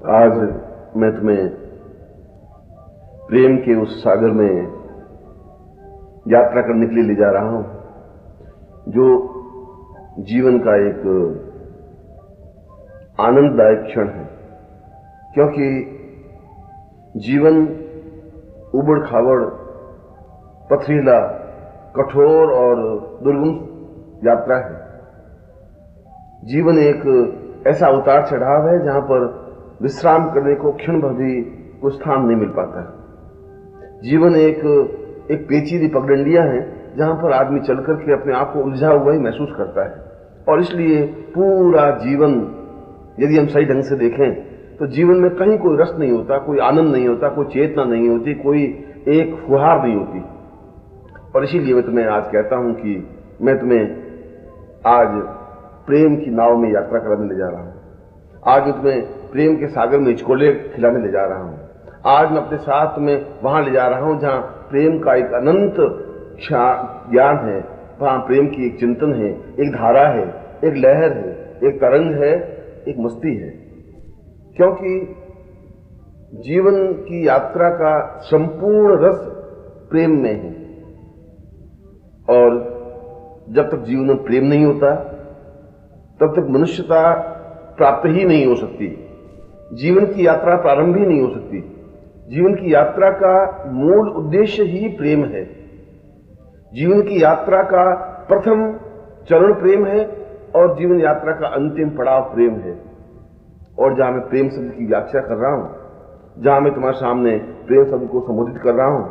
आज मैं तुम्हें प्रेम के उस सागर में यात्रा करने के लिए ले जा रहा हूं, जो जीवन का एक आनंददायक क्षण है। क्योंकि जीवन उबड़ खाबड़, पथरीला, कठोर और दुर्गम यात्रा है। जीवन एक ऐसा उतार चढ़ाव है जहां पर विश्राम करने को क्षण भर भी कोई स्थान नहीं मिल पाता। जीवन एक पेचीदी पगडंडियां हैं जहां पर आदमी चल करके अपने आप को उलझा हुआ ही महसूस करता है। और इसलिए पूरा जीवन यदि हम सही ढंग से देखें तो जीवन में कहीं कोई रस नहीं होता, कोई आनंद नहीं होता, कोई चेतना नहीं होती, कोई एक फुहार नहीं होती। और इसीलिए मैं तुम्हें आज कहता हूं कि मैं तुम्हें आज प्रेम की नाव में यात्रा कराने ले जा रहा हूं। आज मैं तुम्हें प्रेम के सागर में हिचकोले खिलाने ले जा रहा हूं। आज मैं अपने साथ में वहां ले जा रहा हूं जहां प्रेम का एक अनंत ज्ञान है, वहां प्रेम की एक चिंतन है, एक धारा है, एक लहर है, एक तरंग है, एक मस्ती है। क्योंकि जीवन की यात्रा का संपूर्ण रस प्रेम में है। और जब तक जीवन में प्रेम नहीं होता तब तक मनुष्यता प्राप्त ही नहीं हो सकती। जीवन की यात्रा प्रारंभ ही नहीं हो सकती। जीवन की यात्रा का मूल उद्देश्य ही प्रेम है। जीवन की यात्रा का प्रथम चरण प्रेम है और जीवन यात्रा का अंतिम पड़ाव प्रेम है। और जहां मैं प्रेम शब्द की व्याख्या कर रहा हूं, जहां मैं तुम्हारे सामने प्रेम शब्द को संबोधित कर रहा हूं,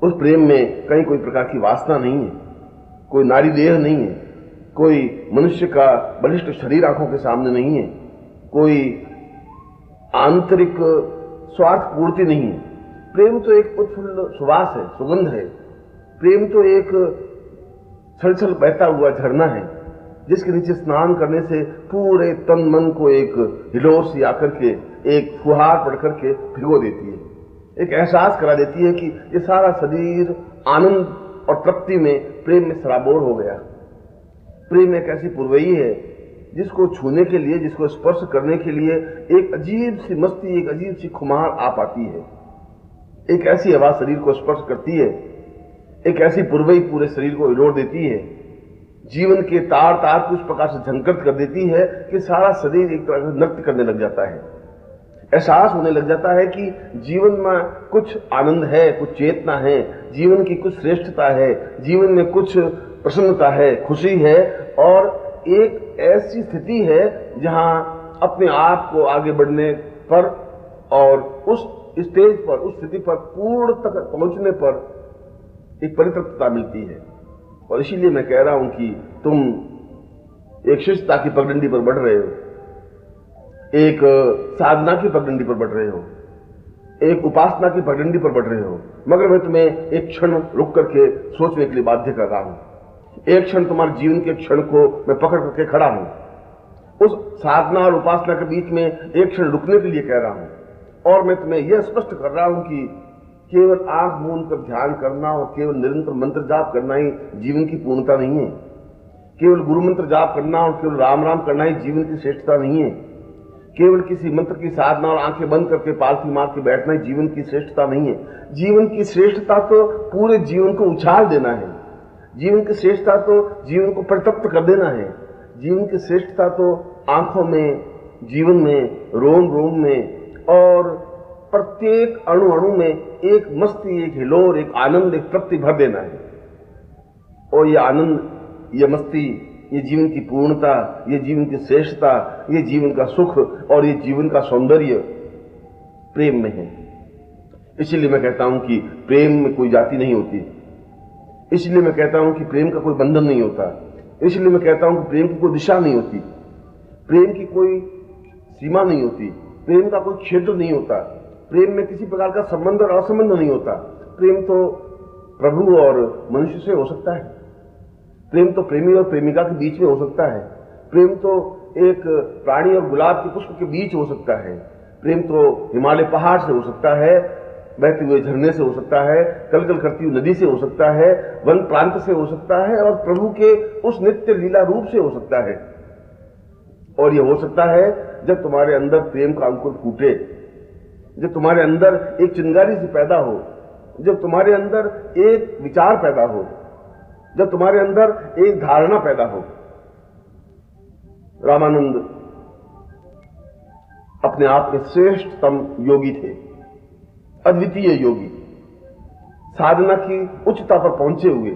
उस प्रेम में कहीं कोई प्रकार की वासना नहीं है, कोई नारी देह नहीं है, कोई मनुष्य का बलिष्ठ शरीर आंखों के सामने नहीं है, कोई आंतरिक स्वार्थ पूर्ति नहीं है। प्रेम तो एक उत्फुल्ल सुवास है, सुगंध है। प्रेम तो एक छलछल बहता हुआ झरना है जिसके नीचे स्नान करने से पूरे तन मन को एक हिलोर सी आकर के, एक फुहार पड़ करके भिगो देती है, एक एहसास करा देती है कि ये सारा शरीर आनंद और तृप्ति में प्रेम में सराबोर हो गया। प्रेम एक ऐसी पुरवई है जिसको छूने के लिए, जिसको स्पर्श करने के लिए एक अजीब सी मस्ती, एक अजीब सी खुमार आ पाती है। एक ऐसी हवा शरीर को स्पर्श करती है, एक ऐसी पुरवई पूरे शरीर को हिलोर देती है, जीवन के तार तार को उस प्रकार से झंकृत कर देती है कि सारा शरीर एक तरह से नृत्य करने लग जाता है। एहसास होने लग जाता है कि जीवन में कुछ आनंद है, कुछ चेतना है, जीवन की कुछ श्रेष्ठता है, जीवन में कुछ प्रसन्नता है, खुशी है। और एक ऐसी स्थिति है जहां अपने आप को आगे बढ़ने पर और उस स्टेज पर, उस स्थिति पर पूर्ण तक पहुंचने पर एक परितृप्तता मिलती है। और इसीलिए मैं कह रहा हूं कि तुम एक शिष्टता की पगडंडी पर बढ़ रहे हो, एक साधना की पगडंडी पर बढ़ रहे हो, एक उपासना की पगडंडी पर बढ़ रहे हो। मगर मैं तुम्हें एक क्षण रुक करके सोचने के लिए बाध्य कर रहा हूं। एक क्षण, तुम्हारे जीवन के क्षण को मैं पकड़ करके खड़ा हूं। उस साधना और उपासना के बीच में एक क्षण रुकने के लिए कह रहा हूं। और मैं तुम्हें यह स्पष्ट कर रहा हूं कि केवल आंख मूंद कर ध्यान करना और केवल निरंतर मंत्र जाप करना ही जीवन की पूर्णता नहीं है। केवल गुरु मंत्र जाप करना और केवल राम राम करना ही जीवन की श्रेष्ठता नहीं है। केवल किसी मंत्र की साधना और आंखें बंद करके पालथी मार के बैठना ही जीवन की श्रेष्ठता नहीं है। जीवन की श्रेष्ठता तो पूरे जीवन को उछाल देना है। जीवन की श्रेष्ठता तो जीवन को परितप्त कर देना है। जीवन की श्रेष्ठता तो आंखों में, जीवन में, रोम रोम में और प्रत्येक अणु अणु में एक मस्ती, एक हिलोर, एक आनंद, एक तृप्ति भर देना है। और ये आनंद, ये मस्ती, ये जीवन की पूर्णता, ये जीवन की श्रेष्ठता, ये जीवन का सुख और ये जीवन का सौंदर्य प्रेम में है। इसलिए मैं कहता हूं कि प्रेम में कोई जाति नहीं होती। इसलिए मैं कहता हूं कि प्रेम का कोई बंधन नहीं होता। इसलिए मैं कहता हूं कि प्रेम की कोई दिशा नहीं होती, प्रेम की कोई सीमा नहीं होती, प्रेम का कोई क्षेत्र नहीं होता, प्रेम में किसी प्रकार का संबंध और असंबंध नहीं होता। प्रेम तो प्रभु और मनुष्य से हो सकता है, प्रेम तो प्रेमी और प्रेमिका के बीच में हो सकता है, प्रेम तो एक प्राणी और गुलाब के पुष्प के बीच हो सकता है, प्रेम तो हिमालय पहाड़ से हो सकता है, बहते हुए झरने से हो सकता है, कलकल करती हुई नदी से हो सकता है, वन प्रांत से हो सकता है और प्रभु के उस नित्य लीला रूप से हो सकता है। और ये हो सकता है जब तुम्हारे अंदर प्रेम का अंकुर फूटे, जब तुम्हारे अंदर एक चिंगारी सी पैदा हो, जब तुम्हारे अंदर एक विचार पैदा हो, जब तुम्हारे अंदर एक धारणा पैदा हो। रामानंद अपने आप में श्रेष्ठतम योगी थे, अद्वितीय योगी, साधना की उच्चता पर पहुंचे हुए,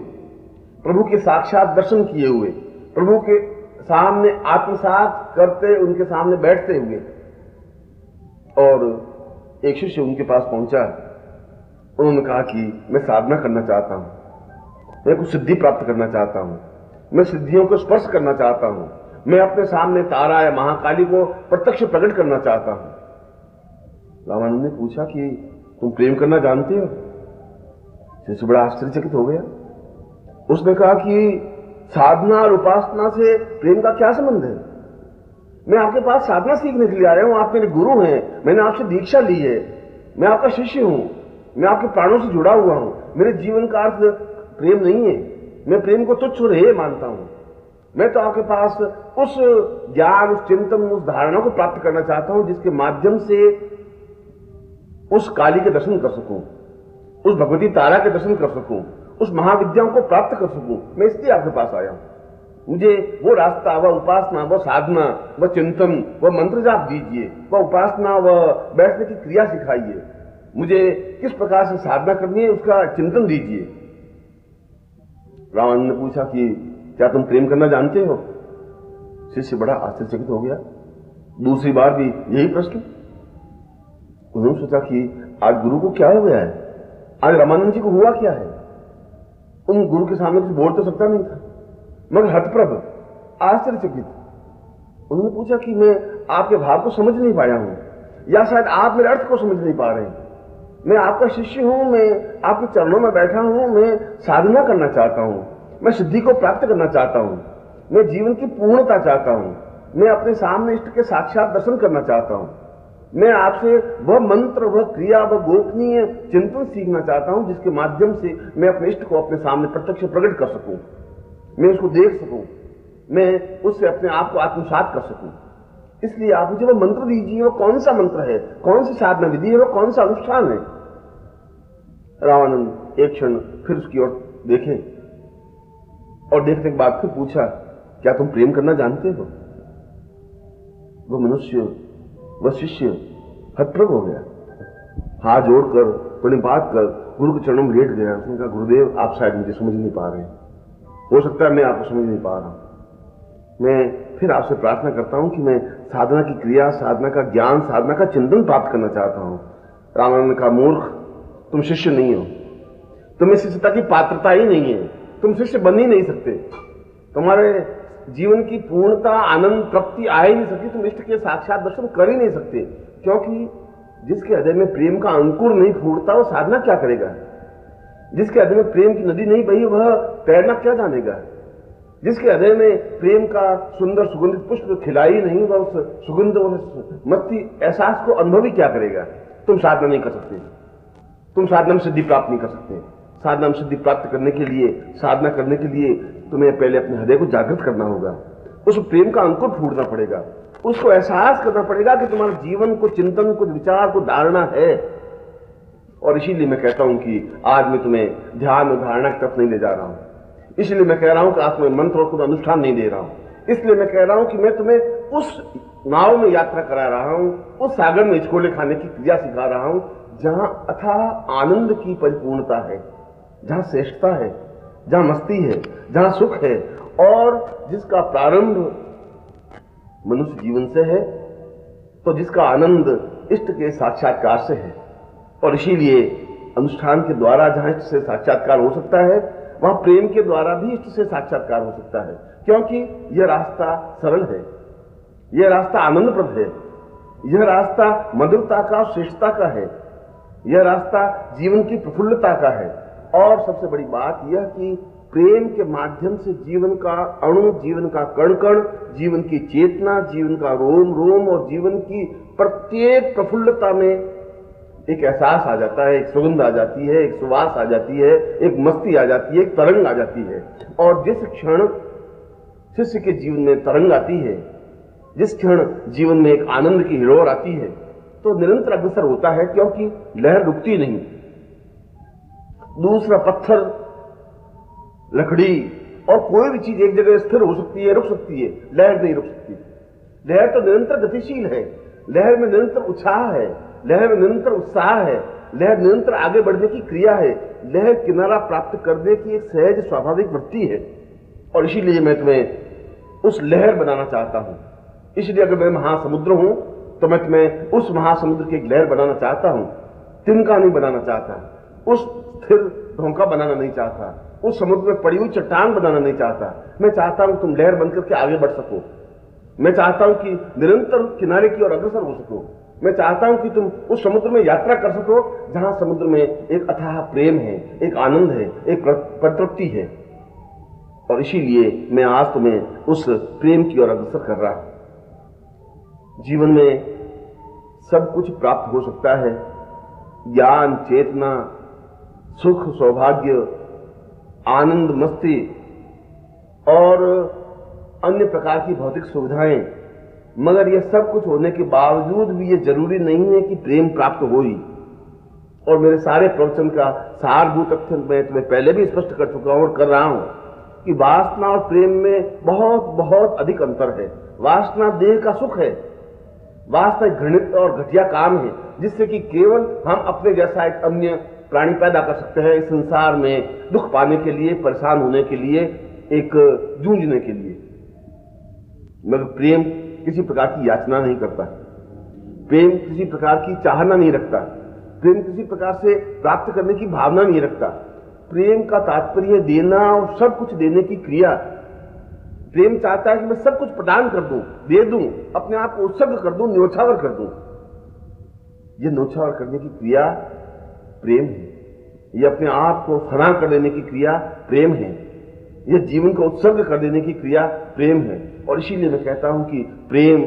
प्रभु के साक्षात दर्शन किए हुए, प्रभु के सामने आत्मसात करते, उनके सामने बैठते हुए। और एक शिष्य उनके पास पहुंचा, उन्होंने कहा कि मैं साधना करना चाहता हूं, मैं कुछ सिद्धि प्राप्त करना चाहता हूं, मैं सिद्धियों को स्पर्श करना चाहता हूं, मैं अपने सामने तारा या महाकाली को प्रत्यक्ष प्रकट करना चाहता हूं। रामानंद ने पूछा कि तुम प्रेम करना जानते हो? शिष्य बड़ा आश्चर्यचकित हो गया। उसने कहा कि साधना और उपासना से प्रेम का क्या संबंध है? मैं आपके पास साधना सीखने के लिए आया हूं, आप मेरे गुरु हैं, मैंने आपसे दीक्षा ली है, मैं आपका शिष्य हूं, मैं आपके प्राणों से जुड़ा हुआ हूं, मेरे जीवन का अर्थ प्रेम नहीं है, मैं प्रेम को तुच्छ और हेय मानता हूं। मैं तो आपके पास उस ज्ञान, उस चिंतन, उस धारणा को प्राप्त करना चाहता हूं जिसके माध्यम से उस काली के दर्शन कर सकूं, उस भगवती तारा के दर्शन कर सकूं, उस महाविद्याओं को प्राप्त कर सकूं। मैं इसलिए आपके पास आया हूं। मुझे वो रास्ता, वह उपासना, वह साधना, वह चिंतन, वह मंत्र जाप दीजिए, वह उपासना, वह बैठने की क्रिया सिखाइए, मुझे किस प्रकार से साधना करनी है उसका चिंतन दीजिए। रावण ने पूछा कि क्या तुम प्रेम करना जानते हो? शिष्य बड़ा आश्चर्यचकित हो गया। दूसरी बार भी यही प्रश्न। उन्होंने सोचा कि आज गुरु को क्या हो गया है, आज रामानंद जी को हुआ क्या है। उन गुरु के सामने कुछ बोल तो सकता नहीं था, मगर हतप्रभ, आश्चर्यचकित। उन्होंने पूछा कि मैं आपके भाव को समझ नहीं पाया हूं, या शायद आप मेरे अर्थ को समझ नहीं पा रहे हैं। मैं आपका शिष्य हूं, मैं आपके चरणों में बैठा हूं, मैं साधना करना चाहता हूं, मैं सिद्धि को प्राप्त करना चाहता हूं, मैं जीवन की पूर्णता चाहता हूं, मैं अपने सामने इष्ट के साक्षात दर्शन करना चाहता हूं, मैं आपसे वह मंत्र, वह क्रिया, वह गोपनीय चिंतन सीखना चाहता हूं जिसके माध्यम से मैं अपने इष्ट को अपने सामने प्रत्यक्ष प्रकट कर सकूं, मैं उसको देख सकूं, मैं उससे अपने आप को आत्मसात कर सकूं। इसलिए आप मुझे वो मंत्र दीजिए, वो कौन सा मंत्र है, कौन सी साधना विधि है, वो कौन सा अनुष्ठान है। रामानंद एक क्षण फिर उसकी ओर देखे और देखने के बाद फिर पूछा, क्या तुम प्रेम करना जानते हो? वो मनुष्य, वह शिष्य हतप्रभ हो गया, हाथ जोड़कर प्रणिपात कर गुरु के चरणों में लेट गया। उसने कहा, गुरुदेव आप शायद मुझे समझ नहीं पा रहे, हो सकता है मैं आपको समझ नहीं पा रहा। मैं फिर आपसे प्रार्थना करता हूं कि मैं साधना की क्रिया, साधना का ज्ञान, साधना का चिंतन प्राप्त करना चाहता हूं। रामानंद ने कहा, मूर्ख, तुम शिष्य नहीं हो, तुम्हें शिष्यता की पात्रता ही नहीं है, तुम शिष्य बन ही नहीं सकते, तुम्हारे जीवन की पूर्णता, आनंद, तृप्ति आ ही नहीं सकती, तुम इष्ट के साक्षात दर्शन कर ही नहीं सकते। क्योंकि जिसके हृदय में प्रेम का अंकुर नहीं फूटता वो साधना क्या करेगा? जिसके हृदय में प्रेम की नदी नहीं बही वह तैरना क्या जानेगा? जिसके हृदय में प्रेम का सुंदर सुगंधित पुष्प खिला ही नहीं वह उस सुगंध और मस्ती एहसास को अनुभव ही क्या करेगा? तुम साधना नहीं कर सकते, तुम साधना में सिद्धि प्राप्त नहीं कर सकते। साधना में सिद्धि प्राप्त करने के लिए, साधना करने के लिए तुम्हें पहले अपने हृदय को जागृत करना होगा, उस प्रेम का अंकुर फूटना पड़ेगा, उसको एहसास करना पड़ेगा कि तुम्हारे जीवन को, चिंतन को, विचार को धारणा है। और इसीलिए मैं कहता हूं कि आज मैं तुम्हें ध्यान और धारणा की तरफ नहीं ले जा रहा हूं, इसलिए मैं कह रहा हूं कि आज तुम्हें मंत्र और खुद अनुष्ठान नहीं दे रहा हूं, इसलिए मैं कह रहा हूं कि मैं तुम्हें उस नाव में यात्रा करा रहा हूं, उस सागर में हिचकोले खाने की क्रिया सिखा रहा हूं जहां अथाह आनंद की परिपूर्णता है, जहां श्रेष्ठता है, जहां मस्ती है, जहां सुख है, और जिसका प्रारंभ मनुष्य जीवन से है, तो जिसका आनंद इष्ट के साक्षात्कार से है। और इसीलिए अनुष्ठान के द्वारा जहां इष्ट से साक्षात्कार हो सकता है वहां प्रेम के द्वारा भी इष्ट से साक्षात्कार हो सकता है, क्योंकि यह रास्ता सरल है, यह रास्ता आनंदप्रद है, यह रास्ता मधुरता का, श्रेष्ठता का है, यह रास्ता जीवन की प्रफुल्लता का है। और सबसे बड़ी बात यह कि प्रेम के माध्यम से जीवन का अणु, जीवन का कण कण, जीवन की चेतना, जीवन का रोम रोम और जीवन की प्रत्येक प्रफुल्लता में एक एहसास आ जाता है, एक सुगंध आ जाती है, एक सुवास आ जाती है, एक मस्ती आ जाती है, एक तरंग आ जाती है। और जिस क्षण शिष्य के जीवन में तरंग आती है, जिस क्षण जीवन में एक आनंद की हिलोर आती है तो निरंतर अग्रसर होता है, क्योंकि लहर रुकती नहीं। दूसरा, पत्थर, लकड़ी और कोई भी चीज एक जगह स्थिर हो सकती है, रुक सकती है, लहर नहीं रुक सकती। लहर तो निरंतर गतिशील है, लहर में निरंतर उत्साह है, लहर में निरंतर उत्साह है, लहर निरंतर आगे बढ़ने की क्रिया है, लहर किनारा प्राप्त करने की एक सहज स्वाभाविक वृत्ति है। और इसीलिए मैं तुम्हें उस लहर बनाना चाहता हूं। इसलिए अगर मैं महासमुद्र हूं तो मैं तुम्हें उस महासमुद्र की एक लहर बनाना चाहता हूं, तिनका नहीं बनाना चाहता, उस स्थिर ढोंका बनाना नहीं चाहता, उस समुद्र में पड़ी हुई चट्टान बनाना नहीं चाहता। मैं चाहता हूं तुम लहर बनकर के आगे बढ़ सको। मैं चाहता हूं कि निरंतर किनारे की ओर अग्रसर हो सको। मैं चाहता हूं कि तुम उस समुद्र में यात्रा कर सको जहां समुद्र में एक अथाह प्रेम है, एक आनंद है, एक परितृप्ति है। और इसीलिए मैं आज तुम्हें उस प्रेम की ओर अग्रसर कर रहा हूं। जीवन में सब कुछ प्राप्त हो सकता है, ज्ञान, चेतना, सुख, सौभाग्य, आनंद, मस्ती और अन्य प्रकार की भौतिक सुविधाएं, मगर यह सब कुछ होने के बावजूद भी यह जरूरी नहीं है कि प्रेम प्राप्त हो ही। और मेरे सारे प्रवचन का सारभूत तथ्य मैं तुम्हें पहले भी स्पष्ट कर चुका हूं और कर रहा हूं कि वासना और प्रेम में बहुत बहुत अधिक अंतर है। वासना देह का सुख है, वासना घृणित और घटिया काम है जिससे कि केवल हम अपने जैसा एक अन्य प्राणी पैदा कर सकते हैं इस संसार में दुख पाने के लिए, परेशान होने के लिए, एक जूझने के लिए। मगर प्रेम किसी प्रकार की याचना नहीं करता, प्रेम किसी प्रकार की चाहना नहीं रखता, प्रेम किसी प्रकार से प्राप्त करने की भावना नहीं रखता। प्रेम का तात्पर्य देना और सब कुछ देने की क्रिया। प्रेम चाहता है कि मैं सब कुछ प्रदान कर दूं, दे दूं, अपने आप को उत्सर्ग कर दूं, न्योछावर कर दूं। यह न्योछावर करने की क्रिया प्रेम है। यह अपने आप को फना कर देने की क्रिया प्रेम है। यह जीवन को उत्सर्ग कर देने की क्रिया प्रेम है। और इसीलिए मैं कहता हूं कि प्रेम,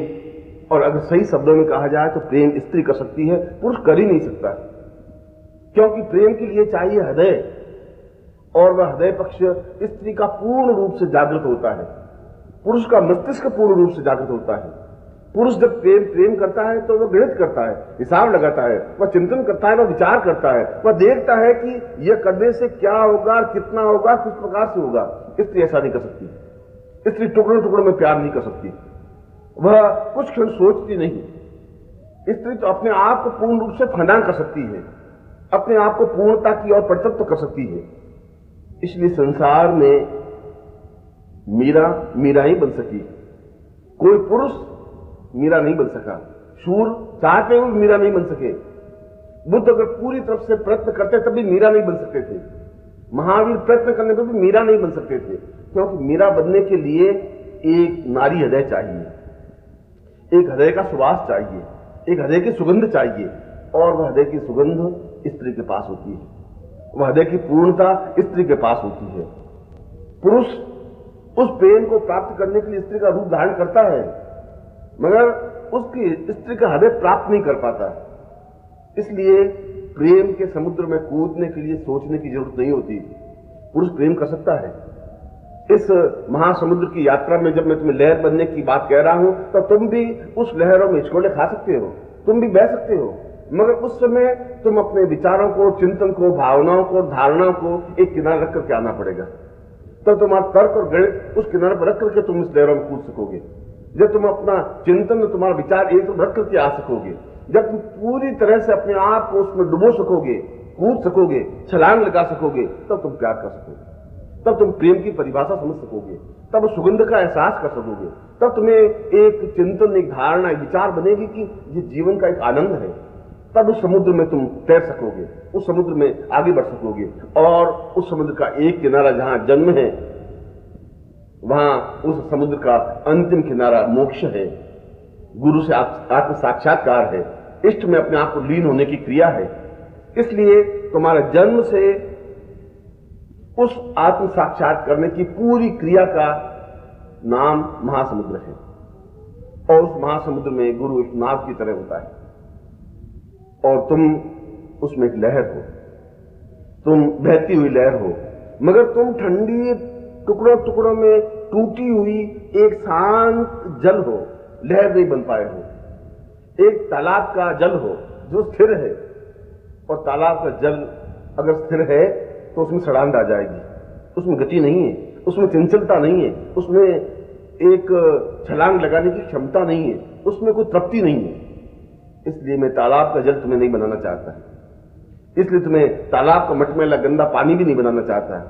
और अगर सही शब्दों में कहा जाए तो प्रेम स्त्री कर सकती है, पुरुष कर ही नहीं सकता। क्योंकि प्रेम के लिए चाहिए हृदय, और वह हृदय पक्ष स्त्री का पूर्ण रूप से जागृत होता है, पुरुष का मस्तिष्क पूर्ण रूप से जागृत होता है। पुरुष जब प्रेम करता है तो वह गणित करता है, हिसाब लगाता है, वह चिंतन करता है, वह विचार करता है, वह देखता है कि यह करने से क्या होगा, कितना होगा, किस प्रकार से होगा। स्त्री ऐसा नहीं कर सकती। स्त्री टुकड़ों टुकड़ों में प्यार नहीं कर सकती, वह कुछ क्षण सोचती नहीं। स्त्री तो अपने आप को पूर्ण रूप से फना कर सकती है, अपने आप को पूर्णता की ओर परितृप्त कर सकती है। इसलिए संसार में मीरा ही बन सकी, कोई पुरुष मीरा नहीं बन सका, शूर चाहते हुए मीरा नहीं बन सके। बुद्ध अगर पूरी तरफ से प्रयत्न करते तभी मीरा नहीं बन सकते थे, महावीर प्रयत्न करने पर भी मीरा नहीं बन सकते थे। क्योंकि मीरा बनने के लिए एक नारी हृदय चाहिए, एक हृदय का सुवास चाहिए, एक हृदय की सुगंध चाहिए, और वह हृदय की सुगंध स्त्री के पास होती है, वह हृदय की पूर्णता स्त्री के पास होती है। पुरुष उस प्रेम को प्राप्त करने के लिए स्त्री का रूप धारण करता है, मगर उसकी स्त्री का हृदय प्राप्त नहीं कर पाता। इसलिए प्रेम के समुद्र में कूदने के लिए सोचने की जरूरत नहीं होती, पुरुष प्रेम कर सकता है। इस महासमुद्र की यात्रा में जब मैं तुम्हें लहर बनने की बात कह रहा हूं तो तुम भी उस लहरों में हिचकोले खा सकते हो, तुम भी बह सकते हो, मगर उस समय तुम अपने विचारों को, चिंतन को, भावनाओं को, धारणाओं को एक किनारे रख करके आना पड़ेगा। तब तुम्हारा तर्क और गणित उस किनारे पर रख करके तुम इस लहरों में कूद सकोगे। जब तुम अपना चिंतन, तुम्हारा विचार एक तो रख करके आ सकोगे, जब तुम पूरी तरह से अपने आप को उसमें डुबो सकोगे, कूद सकोगे, छलांग लगा सकोगे, तब तुम प्यार कर सकोगे, तब तुम प्रेम की परिभाषा समझ सकोगे, तब सुगंध का एहसास कर सकोगे, तब तुम्हें एक चिंतन, एक धारणा, एक विचार बनेगी कि ये जीवन का एक आनंद है। तब उस समुद्र में तुम तैर सकोगे, उस समुद्र में आगे बढ़ सकोगे, और उस समुद्र का एक किनारा जहां जन्म है, वहां उस समुद्र का अंतिम किनारा मोक्ष है, गुरु से आत्म साक्षात्कार है, इष्ट में अपने आप को लीन होने की क्रिया है। इसलिए तुम्हारे जन्म से उस आत्म साक्षात करने की पूरी क्रिया का नाम महासमुद्र है, और उस महासमुद्र में गुरु एक नाव की तरह होता है, और तुम उसमें एक लहर हो, तुम बहती हुई लहर हो, मगर तुम ठंडी टुकड़ों टुकड़ों में टूटी हुई एक शांत जल हो, लहर नहीं बन पाए हो। एक तालाब का जल हो जो स्थिर है, और तालाब का जल अगर स्थिर है तो उसमें सड़ांध आ जाएगी, उसमें गति नहीं है, उसमें चंचलता नहीं है, उसमें एक छलांग लगाने की क्षमता नहीं है, उसमें कोई तृप्ति नहीं है। इसलिए मैं तालाब का जल तुम्हें नहीं बनाना चाहता, इसलिए तुम्हें तालाब का मटमैला गंदा पानी भी नहीं बनाना चाहता,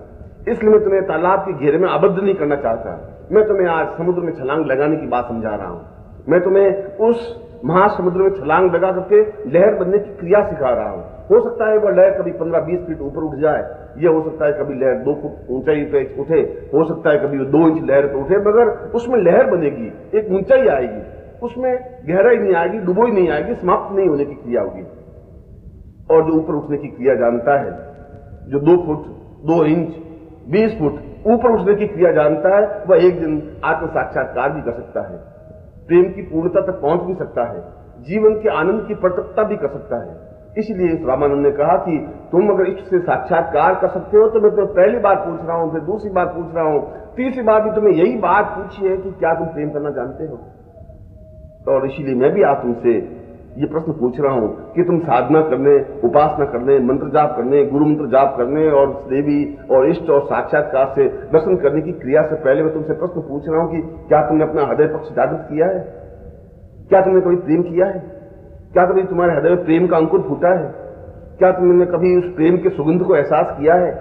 इसलिए मैं तुम्हें तालाब के घेरे में आबद्ध नहीं करना चाहता। मैं तुम्हें आज समुद्र में छलांग लगाने की बात समझा रहा हूं। मैं तुम्हें उस महासमुद्र में छलांग लगा करके लहर बनने की क्रिया सिखा रहा हूं। हो सकता है वह लहर कभी 15-20 फीट ऊपर उठ जाए, यह हो सकता है कभी लहर 2 फुट ऊंचाई पे उठे, हो सकता है कभी 2 इंच लहर पे उठे, मगर उसमें लहर बनेगी, एक ऊंचाई आएगी, उसमें गहराई नहीं आएगी, डुबोई नहीं आएगी, समाप्त नहीं होने की क्रिया होगी। और जो ऊपर उठने की क्रिया जानता है, जो 2 फुट 2 इंच 20 फुट ऊपर उठने की क्रिया जानता है, वह एक दिन आत्म साक्षात्कार भी कर सकता है, प्रेम की पूर्णता तक पहुंच भी सकता है, जीवन के आनंद की प्रत्यक्षता भी कर सकता है। इसलिए रामानंद ने कहा कि तुम अगर इष्ट से साक्षात्कार कर सकते हो तो मैं तुम्हें पहली बार पूछ रहा हूं, फिर दूसरी बार पूछ रहा हूं, तीसरी बार भी तुम्हें यही बात पूछी है कि क्या तुम प्रेम करना जानते हो। और इसीलिए मैं भी आज तुमसे ये प्रश्न पूछ रहा हूं कि तुम साधना करने, उपासना करने, मंत्र जाप करने, गुरु मंत्र जाप करने और देवी और इष्ट और साक्षात्कार से दर्शन करने की क्रिया से पहले मैं तुमसे प्रश्न पूछ रहा हूं कि क्या तुमने अपना हृदय पक्ष जागृत किया है? क्या तुमने कभी प्रेम किया है? क्या कभी तुम्हारे हृदय में प्रेम का अंकुर फूटा है? क्या तुमने कभी उस प्रेम के सुगंध को एहसास किया है?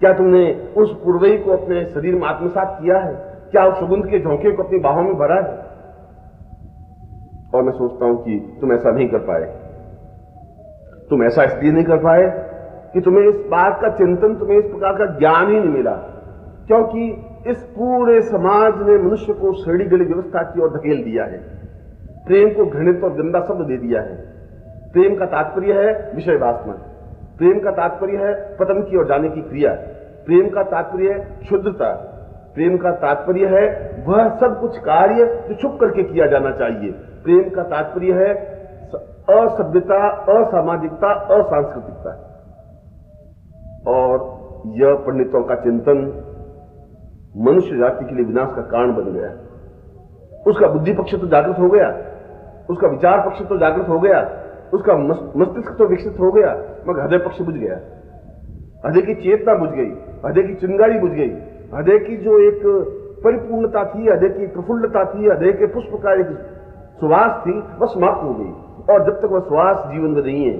क्या तुमने उस पूर्वई को अपने शरीर में आत्मसात किया है? क्या उस सुगंध के झोंके को अपनी बाहों में भरा है? और मैं सोचता हूं कि तुम ऐसा नहीं कर पाए। तुम ऐसा इसलिए नहीं कर पाए कि तुम्हें इस बात का चिंतन, तुम्हें इस प्रकार का ज्ञान ही नहीं मिला, क्योंकि इस पूरे समाज ने मनुष्य को श्रेणी गली व्यवस्था की ओर धकेल दिया है, प्रेम को घृणित और गंदा शब्द दे दिया है। प्रेम का तात्पर्य है विषय वासना, प्रेम का तात्पर्य है पतन की ओर जाने की क्रिया, प्रेम का तात्पर्य है क्षुद्रता, प्रेम का तात्पर्य है वह सब कुछ कार्य जो छुप करके किया जाना चाहिए, प्रेम का तात्पर्य है असभ्यता, असामाजिकता, असांस्कृतिकता। और यह पंडितों का चिंतन मनुष्य जाति के लिए विनाश का कारण बन गया। उसका बुद्धि पक्ष तो जागृत हो गया, उसका विचार पक्ष तो जागृत हो गया, उसका मस्तिष्क तो विकसित हो गया, मगर हृदय पक्ष बुझ गया। हृदय की चेतना बुझ गई, हृदय की चिंगारी बुझ गई, हृदय की जो एक परिपूर्णता थी, हृदय की प्रफुल्लता थी, हृदय के पुष्प का एक सुवास थी, वह समाप्त हो गई। और जब तक वह सुवास जीवन में नहीं है,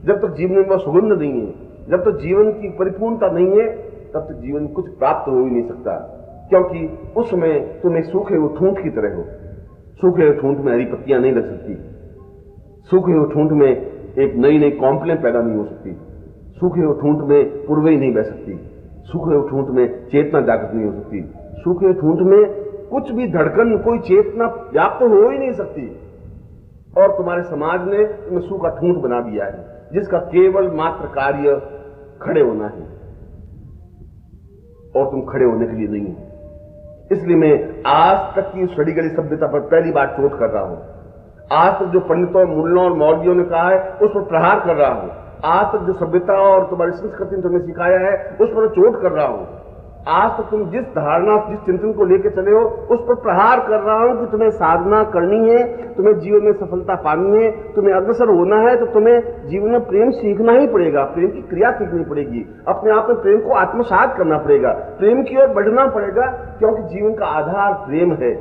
जब तक जीवन में वह सुगंध नहीं है, जब तक जीवन की परिपूर्णता नहीं है, तब तक जीवन कुछ प्राप्त हो ही नहीं सकता। क्योंकि उस समय तुम एक सूखे हुए ठूंठ की तरह हो। सूखे हुए ठूंठ में हरी पत्तियां नहीं लग सकती, सूखे हुए ठूंठ में एक नई नई कॉम्प्लें पैदा नहीं हो सकती, सूखे हुए ठूंठ में पुरवई नहीं बह सकती, सूखे हुए ठूंठ में चेतना जागृत नहीं हो सकती, सूखे हुए ठूंठ में कुछ भी धड़कन, कोई चेतना व्याप्त हो ही नहीं सकती। और तुम्हारे समाज ने तुम्हें सूखा ठूंठ बना दिया है, जिसका केवल मात्र कार्य खड़े होना है, और तुम खड़े होने के लिए नहीं हो। इसलिए मैं आज तक की सड़ी गली सभ्यता पर पहली बार चोट कर रहा हूं। आज तक जो पंडितों, मुल्लों और मौलवियों ने कहा है उस पर प्रहार कर रहा हूं। आज तक जो सभ्यता और तुम्हारी संस्कृति ने तुम्हें सिखाया है उस पर चोट कर रहा हूं। आज तक तुम जिस धारणा, जिस चिंतन को लेकर चले हो उस पर प्रहार कर रहा हूं कि तुम्हें साधना करनी है, तुम्हें जीवन में सफलता पानी है, तुम्हें अग्रसर होना है, तो तुम्हें जीवन में प्रेम सीखना ही पड़ेगा, प्रेम की क्रिया सीखनी पड़ेगी, अपने आप में प्रेम को आत्मसात करना पड़ेगा, प्रेम की ओर बढ़ना पड़ेगा, क्योंकि जीवन का आधार प्रेम है।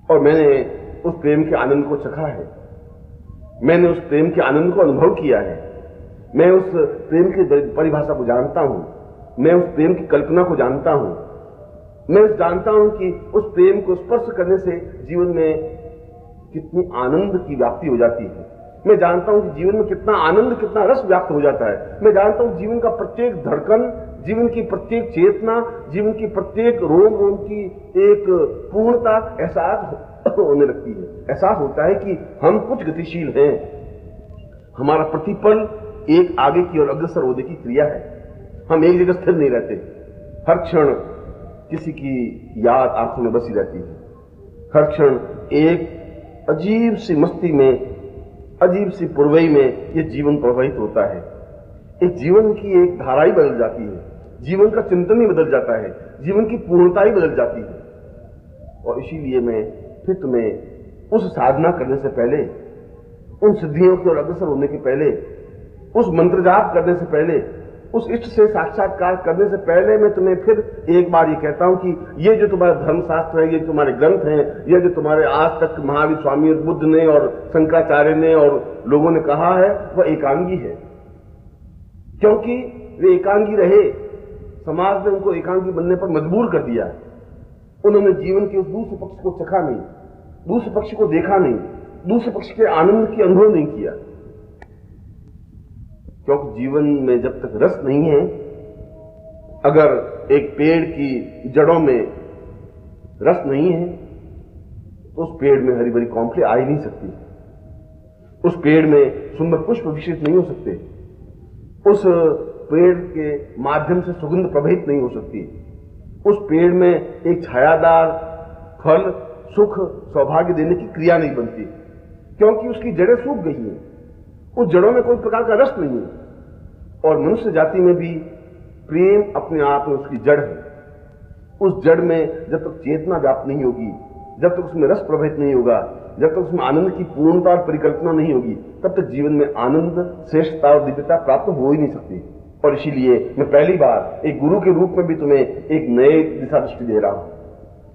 और मैंने उस प्रेम के आनंद को चखा है, मैंने उस प्रेम के आनंद को अनुभव किया है, मैं उस प्रेम की परिभाषा को जानता हूं, मैं उस प्रेम की कल्पना को जानता हूं, मैं जानता हूं कि उस प्रेम को स्पर्श करने से जीवन में कितनी आनंद की व्याप्ति हो जाती है। मैं जानता हूं कि जीवन में कितना आनंद, कितना रस व्याप्त हो जाता है। मैं जानता हूं जीवन का प्रत्येक धड़कन, जीवन की प्रत्येक चेतना, जीवन की प्रत्येक रोम रोम की एक पूर्णता एहसास होने लगती है। एहसास होता है कि हम कुछ गतिशील हैं, हमारा प्रतिपल एक आगे की ओर अग्रसर होने की क्रिया है, हम एक जगह स्थिर नहीं रहते, हर क्षण किसी की याद आंखों में बसी रहती है, हर क्षण एक अजीब सी मस्ती में, अजीब सी पुरवई में यह जीवन प्रवाहित होता है। एक जीवन की एक धारा ही बदल जाती है, जीवन का चिंतन ही बदल जाता है, जीवन की पूर्णता ही बदल जाती है। और इसीलिए मैं फिर तुम्हें उस साधना करने से पहले, उन सिद्धियों की ओर अग्रसर होने के पहले, उस मंत्र जाप करने से पहले, उस इष्ट से साक्षात्कार करने से पहले मैं तुम्हें फिर एक बार ये कहता हूं कि ये जो तुम्हारे धर्मशास्त्र है, ये तुम्हारे ग्रंथ हैं, ये जो तुम्हारे आज तक महावीर स्वामी और बुद्ध ने और शंकराचार्य ने और लोगों ने कहा है, वह एकांगी है। क्योंकि वे एकांगी रहे, समाज ने उनको एकांगी बनने पर मजबूर कर दिया। उन्होंने जीवन के उस दूसरे पक्ष को चखा नहीं, दूसरे पक्ष को देखा नहीं, दूसरे पक्ष के आनंद की अनुभव नहीं किया। क्योंकि जीवन में जब तक रस नहीं है, अगर एक पेड़ की जड़ों में रस नहीं है तो उस पेड़ में हरी भरी कॉम्फले आ ही नहीं सकती, उस पेड़ में सुंदर पुष्प विकसित नहीं हो सकते, उस पेड़ के माध्यम से सुगंध प्रवहित नहीं हो सकती, उस पेड़ में एक छायादार फल सुख सौभाग्य देने की क्रिया नहीं बनती, क्योंकि उसकी जड़ें सूख गई हैं, उस जड़ों में कोई प्रकार का रस नहीं है। और मनुष्य जाति में भी प्रेम अपने आप में उसकी जड़ है। उस जड़ में जब तक चेतना व्याप्त नहीं होगी, जब तक उसमें रस प्रवहित नहीं होगा, जब तक उसमें आनंद की पूर्णता और परिकल्पना नहीं होगी, तब तक जीवन में आनंद, श्रेष्ठता और दिव्यता प्राप्त हो ही नहीं सकती। और इसीलिए मैं पहली बार एक गुरु के रूप में भी तुम्हें एक नए दिशा दृष्टि दे रहा हूं।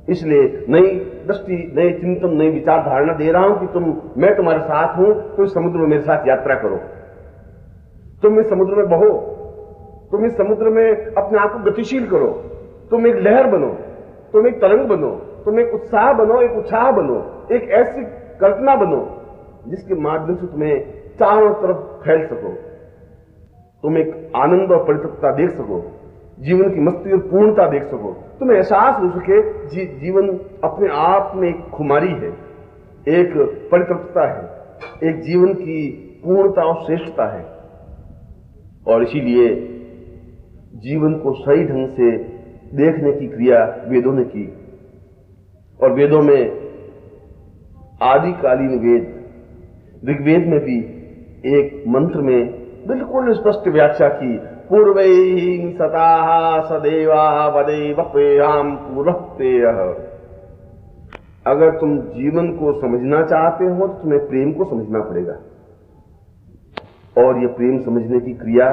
इसलिए नई दृष्टि, नए चिंतन, नई विचार धारणा दे रहा हूं कि मैं तुम्हारे साथ हूं, तो इस समुद्र में मेरे साथ यात्रा करो। तुम इस समुद्र में बहो, तुम इस समुद्र में अपने आप को गतिशील करो, तुम एक लहर बनो, तुम एक तरंग बनो, तुम एक उत्साह बनो, एक उत्साह बनो, एक ऐसी कल्पना बनो जिसके माध्यम से तुम्हें चारों तरफ फैल सको, तुम एक आनंद और परितृप्तता देख सको, जीवन की मस्ती और पूर्णता देख सको, तुम्हें एहसास हो सके जीवन अपने आप में एक खुमारी है, एक परितृप्तता है, एक जीवन की पूर्णता और श्रेष्ठता है। और इसीलिए जीवन को सही ढंग से देखने की क्रिया वेदों ने की। और वेदों में आदिकालीन वेद, ऋग्वेद में भी एक मंत्र में बिल्कुल स्पष्ट व्याख्या की, पूर्वैः सताः सदैवा वदैव प्रेयाम पूर्वप्रेयः। अगर तुम जीवन को समझना चाहते हो तो तुम्हें प्रेम को समझना पड़ेगा, और यह प्रेम समझने की क्रिया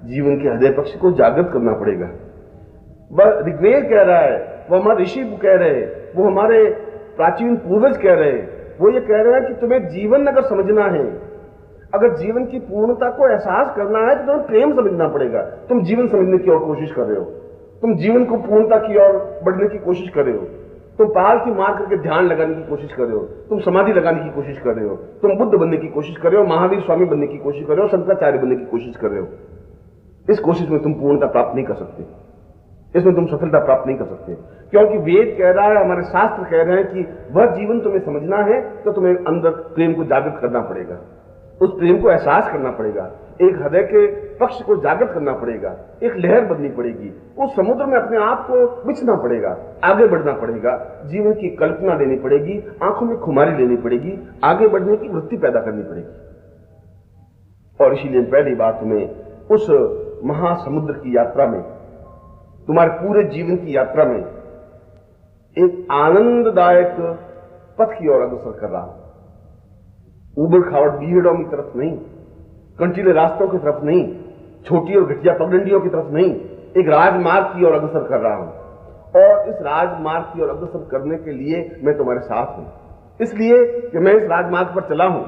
जीवन के हृदय पक्ष को जागृत करना पड़ेगा। वह ऋग्वेद कह रहा है, वो हमारे ऋषि कह रहे हैं, वो हमारे प्राचीन पूर्वज कह रहे हैं, वो ये कह रहे हैं कि तुम्हें जीवन अगर समझना है, अगर जीवन की पूर्णता को एहसास करना है तो तुम्हें प्रेम समझना पड़ेगा। तुम जीवन समझने की ओर कोशिश कर रहे हो, तुम जीवन को पूर्णता की ओर बढ़ने की कोशिश कर रहे हो, तुम पहाड़ की मार करके ध्यान लगाने की कोशिश कर रहे हो, तुम समाधि लगाने की कोशिश कर रहे हो, तुम बुद्ध बनने की कोशिश कर रहे हो, महावीर स्वामी बनने की कोशिश कर रहे हो, शंकराचार्य बनने की कोशिश कर रहे हो। इस कोशिश में तुम पूर्णता प्राप्त नहीं कर सकते, इसमें तुम सफलता प्राप्त नहीं कर सकते, क्योंकि वेद कह रहा है, हमारे शास्त्र कह रहे हैं कि वह जीवन तुम्हें समझना है तो तुम्हें अंदर प्रेम को जागृत करना पड़ेगा, उस प्रेम को एहसास करना पड़ेगा, एक हृदय के पक्ष को जागृत करना पड़ेगा, एक लहर बननी पड़ेगी, उस समुद्र में अपने आप को बिछना पड़ेगा, आगे बढ़ना पड़ेगा, जीवन की कल्पना लेनी पड़ेगी, आंखों में खुमारी लेनी पड़ेगी, आगे बढ़ने की वृत्ति पैदा करनी पड़ेगी। और इसीलिए पहली बात तुम्हें उस महासमुद्र की यात्रा में, तुम्हारे पूरे जीवन की यात्रा में एक आनंददायक पथ की ओर अग्रसर कर रहा, उबड़ खाबड़ बीहड़ों की तरफ नहीं, कंटीले रास्तों की तरफ नहीं, छोटी और घटिया पगडंडियों की तरफ नहीं, एक राजमार्ग की ओर अग्रसर कर रहा हूं। और इस राजमार्ग की ओर अग्रसर करने के लिए मैं तुम्हारे साथ हूं, इसलिए कि मैं इस राजमार्ग पर चला हूं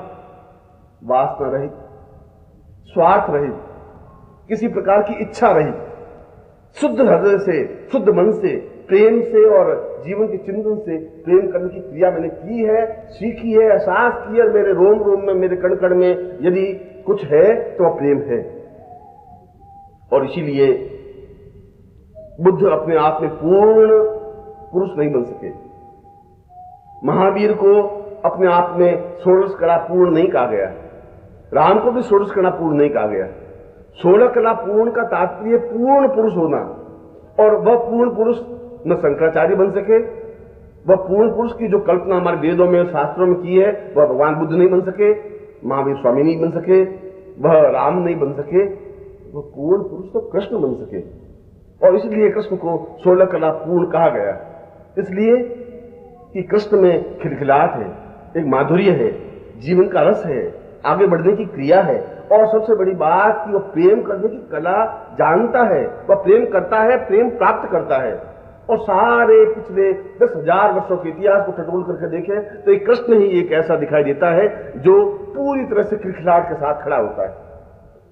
वासना रहित, स्वार्थ रहित, किसी प्रकार की इच्छा रहित, शुद्ध हृदय से, शुद्ध मन से, प्रेम से और जीवन के चिंतन से प्रेम करने की क्रिया मैंने की है, सीखी है, एहसास किया, और मेरे रोम रोम में, मेरे कण कण में यदि कुछ है तो वह प्रेम है। और इसीलिए बुद्ध अपने आप में पूर्ण पुरुष नहीं बन सके, महावीर को अपने आप में षोडश कला पूर्ण नहीं कहा गया, राम को भी षोडश कला पूर्ण नहीं कहा गया। 16 कला पूर्ण का तात्पर्य पूर्ण पुरुष होना, और वह पूर्ण पुरुष न शंकराचार्य बन सके, वह पूर्ण पुरुष की जो कल्पना हमारे वेदों में शास्त्रों में की है वह भगवान बुद्ध नहीं बन सके, महावीर स्वामी नहीं बन सके, वह राम नहीं बन सके, वह पूर्ण पुरुष तो कृष्ण बन सके। और इसलिए कृष्ण को 16 कला पूर्ण कहा गया। इसलिए कि कृष्ण में खिलखिलाहट है, एक माधुर्य है, जीवन का रस है, आगे बढ़ने की क्रिया है, और सबसे बड़ी बात कि वह प्रेम करने की कला जानता है, वह प्रेम करता है, प्रेम प्राप्त करता है। और सारे पिछले 10,000 वर्षों के इतिहास को टटोल करके देखें तो एक कृष्ण ही एक ऐसा दिखाई देता है जो पूरी तरह से खिलखिलाहट के साथ खड़ा होता है,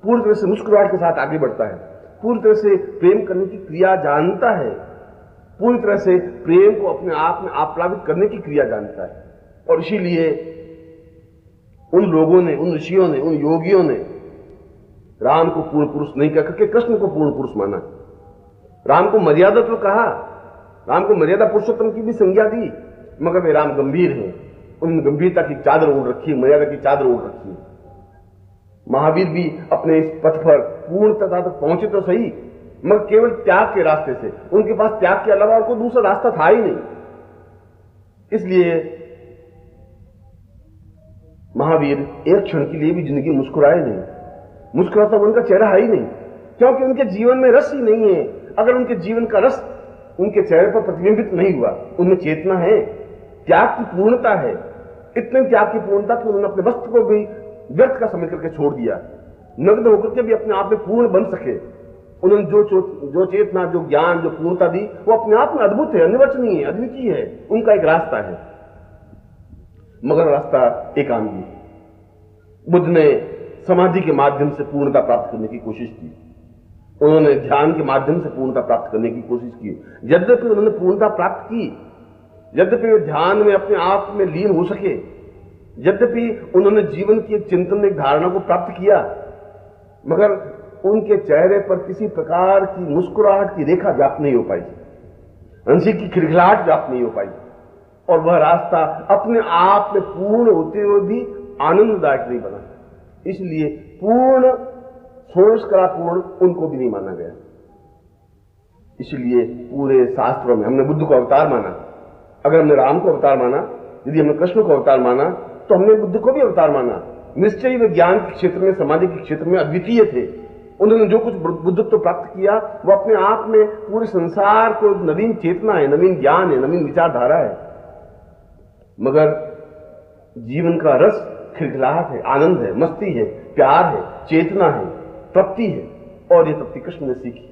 पूरी तरह से मुस्कुराहट के साथ आगे बढ़ता है, पूरी तरह से प्रेम करने की क्रिया जानता है, पूरी तरह से प्रेम को अपने आप में आप्लावित करने की क्रिया जानता है। और इसीलिए उन लोगों ने, उन ऋषियों ने, उन योगियों ने राम को पूर्ण पुरुष नहीं कह करके कृष्ण को पूर्ण पुरुष माना। राम को मर्यादा तो कहा, राम को मर्यादा पुरुषोत्तम की भी संज्ञा दी, मगर वे राम गंभीर हैं, उन गंभीरता की चादर ओढ़ रखी है, मर्यादा की चादर ओढ़ रखी है। महावीर भी अपने इस पथ पर पूर्णता तक पहुंचे तो सही, मगर केवल त्याग के रास्ते से, उनके पास त्याग के अलावा और कोई दूसरा रास्ता था ही नहीं। इसलिए महावीर एक क्षण के लिए भी जिंदगी मुस्कुराए नहीं, मुस्कुराता उनका चेहरा है ही नहीं, क्योंकि उनके जीवन में रस ही नहीं है। अगर उनके जीवन का रस उनके चेहरे पर प्रतिबिंबित नहीं हुआ, उनमें चेतना है, त्याग की पूर्णता है, इतने त्याग की पूर्णता कि उन्होंने अपने वस्त्र को भी व्यर्थ का समझ करके छोड़ दिया, नग्न होकर के भी अपने आप में पूर्ण बन सके। उन्होंने जो चेतना, जो ज्ञान, जो पूर्णता दी, वो अपने आप में अद्भुत है, अनिर्वचनीय है, अद्वितीय है। उनका एक रास्ता है, मगर रास्ता एकांगी। बुद्ध ने समाधि के माध्यम से पूर्णता प्राप्त करने की कोशिश की, उन्होंने ध्यान के माध्यम से पूर्णता प्राप्त करने की कोशिश की। यद्यपि उन्होंने पूर्णता प्राप्त की, यद्यपि वे ध्यान में अपने आप में लीन हो सके, यद्यपि उन्होंने जीवन की एक चिंतन, एक धारणा को प्राप्त किया, मगर उनके चेहरे पर किसी प्रकार की मुस्कुराहट की रेखा व्याप्त नहीं हो पाई, हंसी की खिलखिलाहट व्याप्त नहीं हो पाई, और वह रास्ता अपने आप में पूर्ण होते हुए भी आनंददायक नहीं बना। इसलिए पूर्ण, षोडश कला पूर्ण उनको भी नहीं माना गया। इसलिए पूरे शास्त्रों में हमने बुद्ध को अवतार माना, अगर हमने राम को अवतार माना, यदि हमने कृष्ण को अवतार माना, तो हमने बुद्ध को भी अवतार माना। निश्चय ही विज्ञान के क्षेत्र में, समाधि के क्षेत्र में अद्वितीय थे। उन्होंने जो कुछ बुद्धत्व प्राप्त किया, वो अपने आप में पूरे संसार को नवीन चेतना है, नवीन ज्ञान है, नवीन विचारधारा है। मगर जीवन का रस खिलखिलाहट है, आनंद है, मस्ती है, प्यार है, चेतना है, तृप्ति है, और ये तृप्ति कृष्ण ने सीखी।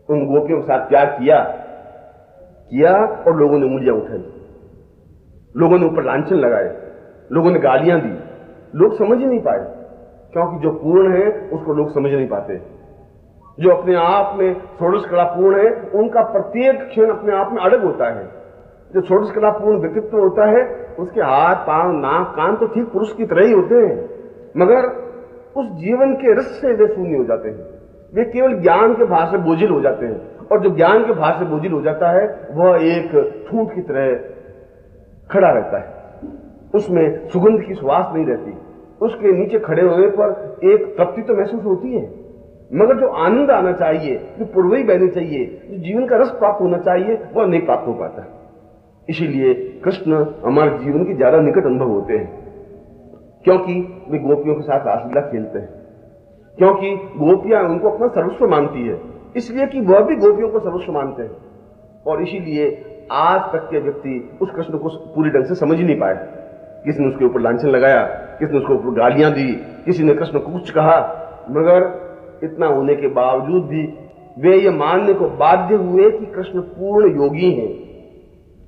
उन गोपियों के साथ प्यार किया और लोगों ने उंगलियां उठाई, लोगों ने ऊपर लांछन लगाए, लोगों ने गालियां दी। लोग समझ ही नहीं पाए, क्योंकि जो पूर्ण है उसको लोग समझ नहीं पाते। जो अपने आप में षोडश कला पूर्ण है, उनका प्रत्येक क्षण अपने आप में अलग होता है। जो षोडश कला पूर्ण व्यक्तित्व होता है, उसके हाथ, पांव, नाक, कान तो ठीक पुरुष की तरह ही होते हैं, मगर उस जीवन के रस से वे शून्य हो जाते हैं। वे केवल ज्ञान के भार से बोझिल हो जाते हैं, और जो ज्ञान के भार से बोझिल हो जाता है, वह एक ठूंठ की तरह खड़ा रहता है। उसमें सुगंध की सुवास नहीं रहती, उसके नीचे खड़े होने पर एक तृप्ति तो महसूस होती है, मगर जो आनंद आना चाहिए, जो पुरवई बहनी चाहिए, जो जीवन का रस प्राप्त होना चाहिए, वह नहीं प्राप्त हो पाता। इसीलिए कृष्ण हमारे जीवन के ज्यादा निकट अनुभव होते हैं, क्योंकि वे गोपियों के साथ रासलीला खेलते हैं, क्योंकि गोपियां उनको अपना सर्वस्व मानती है, इसलिए कि वह भी गोपियों को सर्वस्व मानते हैं। और इसीलिए आज तक के व्यक्ति उस कृष्ण को पूरी ढंग से समझ ही नहीं पाए। किसी ने उसके ऊपर लांछन लगाया, किसी ने उसके ऊपर गालियां दी, किसी ने कृष्ण को कुछ कहा, मगर इतना होने के बावजूद भी वे ये मानने को बाध्य हुए कि कृष्ण पूर्ण योगी हैं,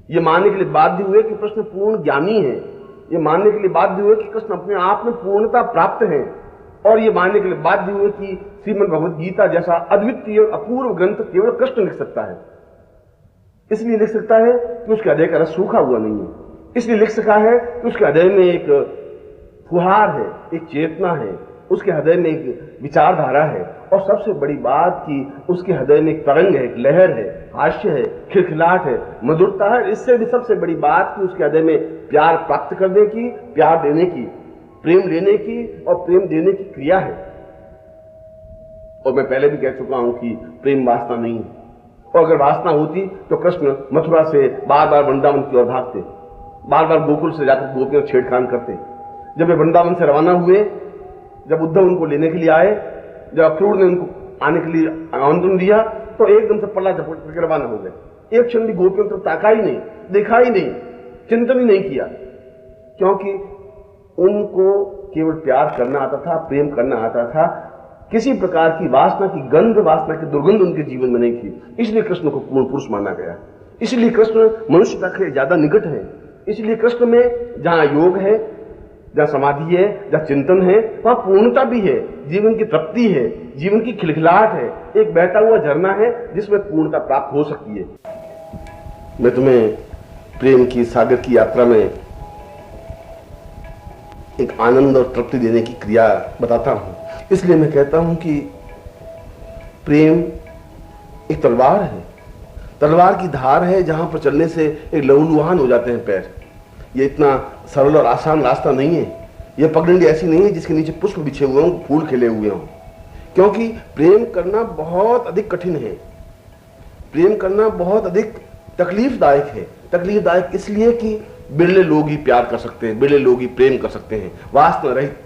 ये मानने के लिए बाध्य हुए कि कृष्ण पूर्ण ज्ञानी है, ये मानने के लिए बाध्य हुए कि कृष्ण अपने आप में पूर्णता प्राप्त है, और ये मानने के लिए बाध्य हुए कि श्रीमद् भगवद गीता जैसा अद्वितीय अपूर्व ग्रंथ केवल कृष्ण लिख सकता है। इसलिए लिख सकता है कि उसके हृदय का रस सूखा हुआ नहीं है, इसलिए लिख सका है कि उसके हृदय में एक फुहार है, एक चेतना है, उसके हृदय में एक विचारधारा है, और सबसे बड़ी बात कि उसके हृदय में एक तरंग है, एक लहर है, हास्य है, खिलखिलाहट है, मधुरता है। इससे भी सबसे बड़ी बात कि उसके हृदय में प्यार प्राप्त करने की, प्यार देने की, प्रेम लेने की और प्रेम देने की क्रिया है। और मैं पहले भी कह चुका हूं कि प्रेम वासना नहीं है, और अगर वासना होती तो कृष्ण मथुरा से बार बार वृंदावन की ओर भागते, बार बार गोकुल से जाकर गोपियों छेड़खान करते। जब वे वृंदावन से रवाना हुए, जब उद्धव उनको लेने के लिए आए, जब अक्रूर ने उनको आने के लिए आमंत्रण दिया, तो एकदम से पल्ला झपट करके रवाना हो गए। एक क्षण भी गोपियों को ताका ही नहीं, देखा ही नहीं, चिंतन ही नहीं किया, क्योंकि उनको केवल प्यार करना आता था, प्रेम करना आता था। किसी प्रकार की वासना की गंध, वासना की दुर्गंध उनके जीवन में नहीं थी। इसलिए कृष्ण को पूर्ण पुरुष माना गया। इसलिए कृष्ण मनुष्यता के ज्यादा निकट है। इसलिए कृष्ण में जहां योग है, जहां समाधि है, जहां चिंतन है, वहां पूर्णता भी है, जीवन की तृप्ति है, जीवन की खिलखिलाहट है, एक बहता हुआ झरना है जिसमें पूर्णता प्राप्त हो सकती है। मैं तुम्हें प्रेम की सागर की यात्रा में एक आनंद और तृप्ति देने की क्रिया बताता हूं। इसलिए मैं कहता हूं कि प्रेम एक तलवार है, तलवार की धार है, जहां पर चलने से एक लहूलुहान हो जाते हैं पैर। ये इतना सरल और आसान रास्ता नहीं है। यह पगडंडी ऐसी नहीं है जिसके नीचे पुष्प बिछे हुए हों, फूल खिले हुए हों, क्योंकि प्रेम करना बहुत अधिक कठिन है। प्रेम करना बहुत अधिक तकलीफदायक है। तकलीफदायक इसलिए कि बिरले लोग ही प्यार कर सकते हैं, बिरले लोग ही प्रेम कर सकते हैं। वासना रहित,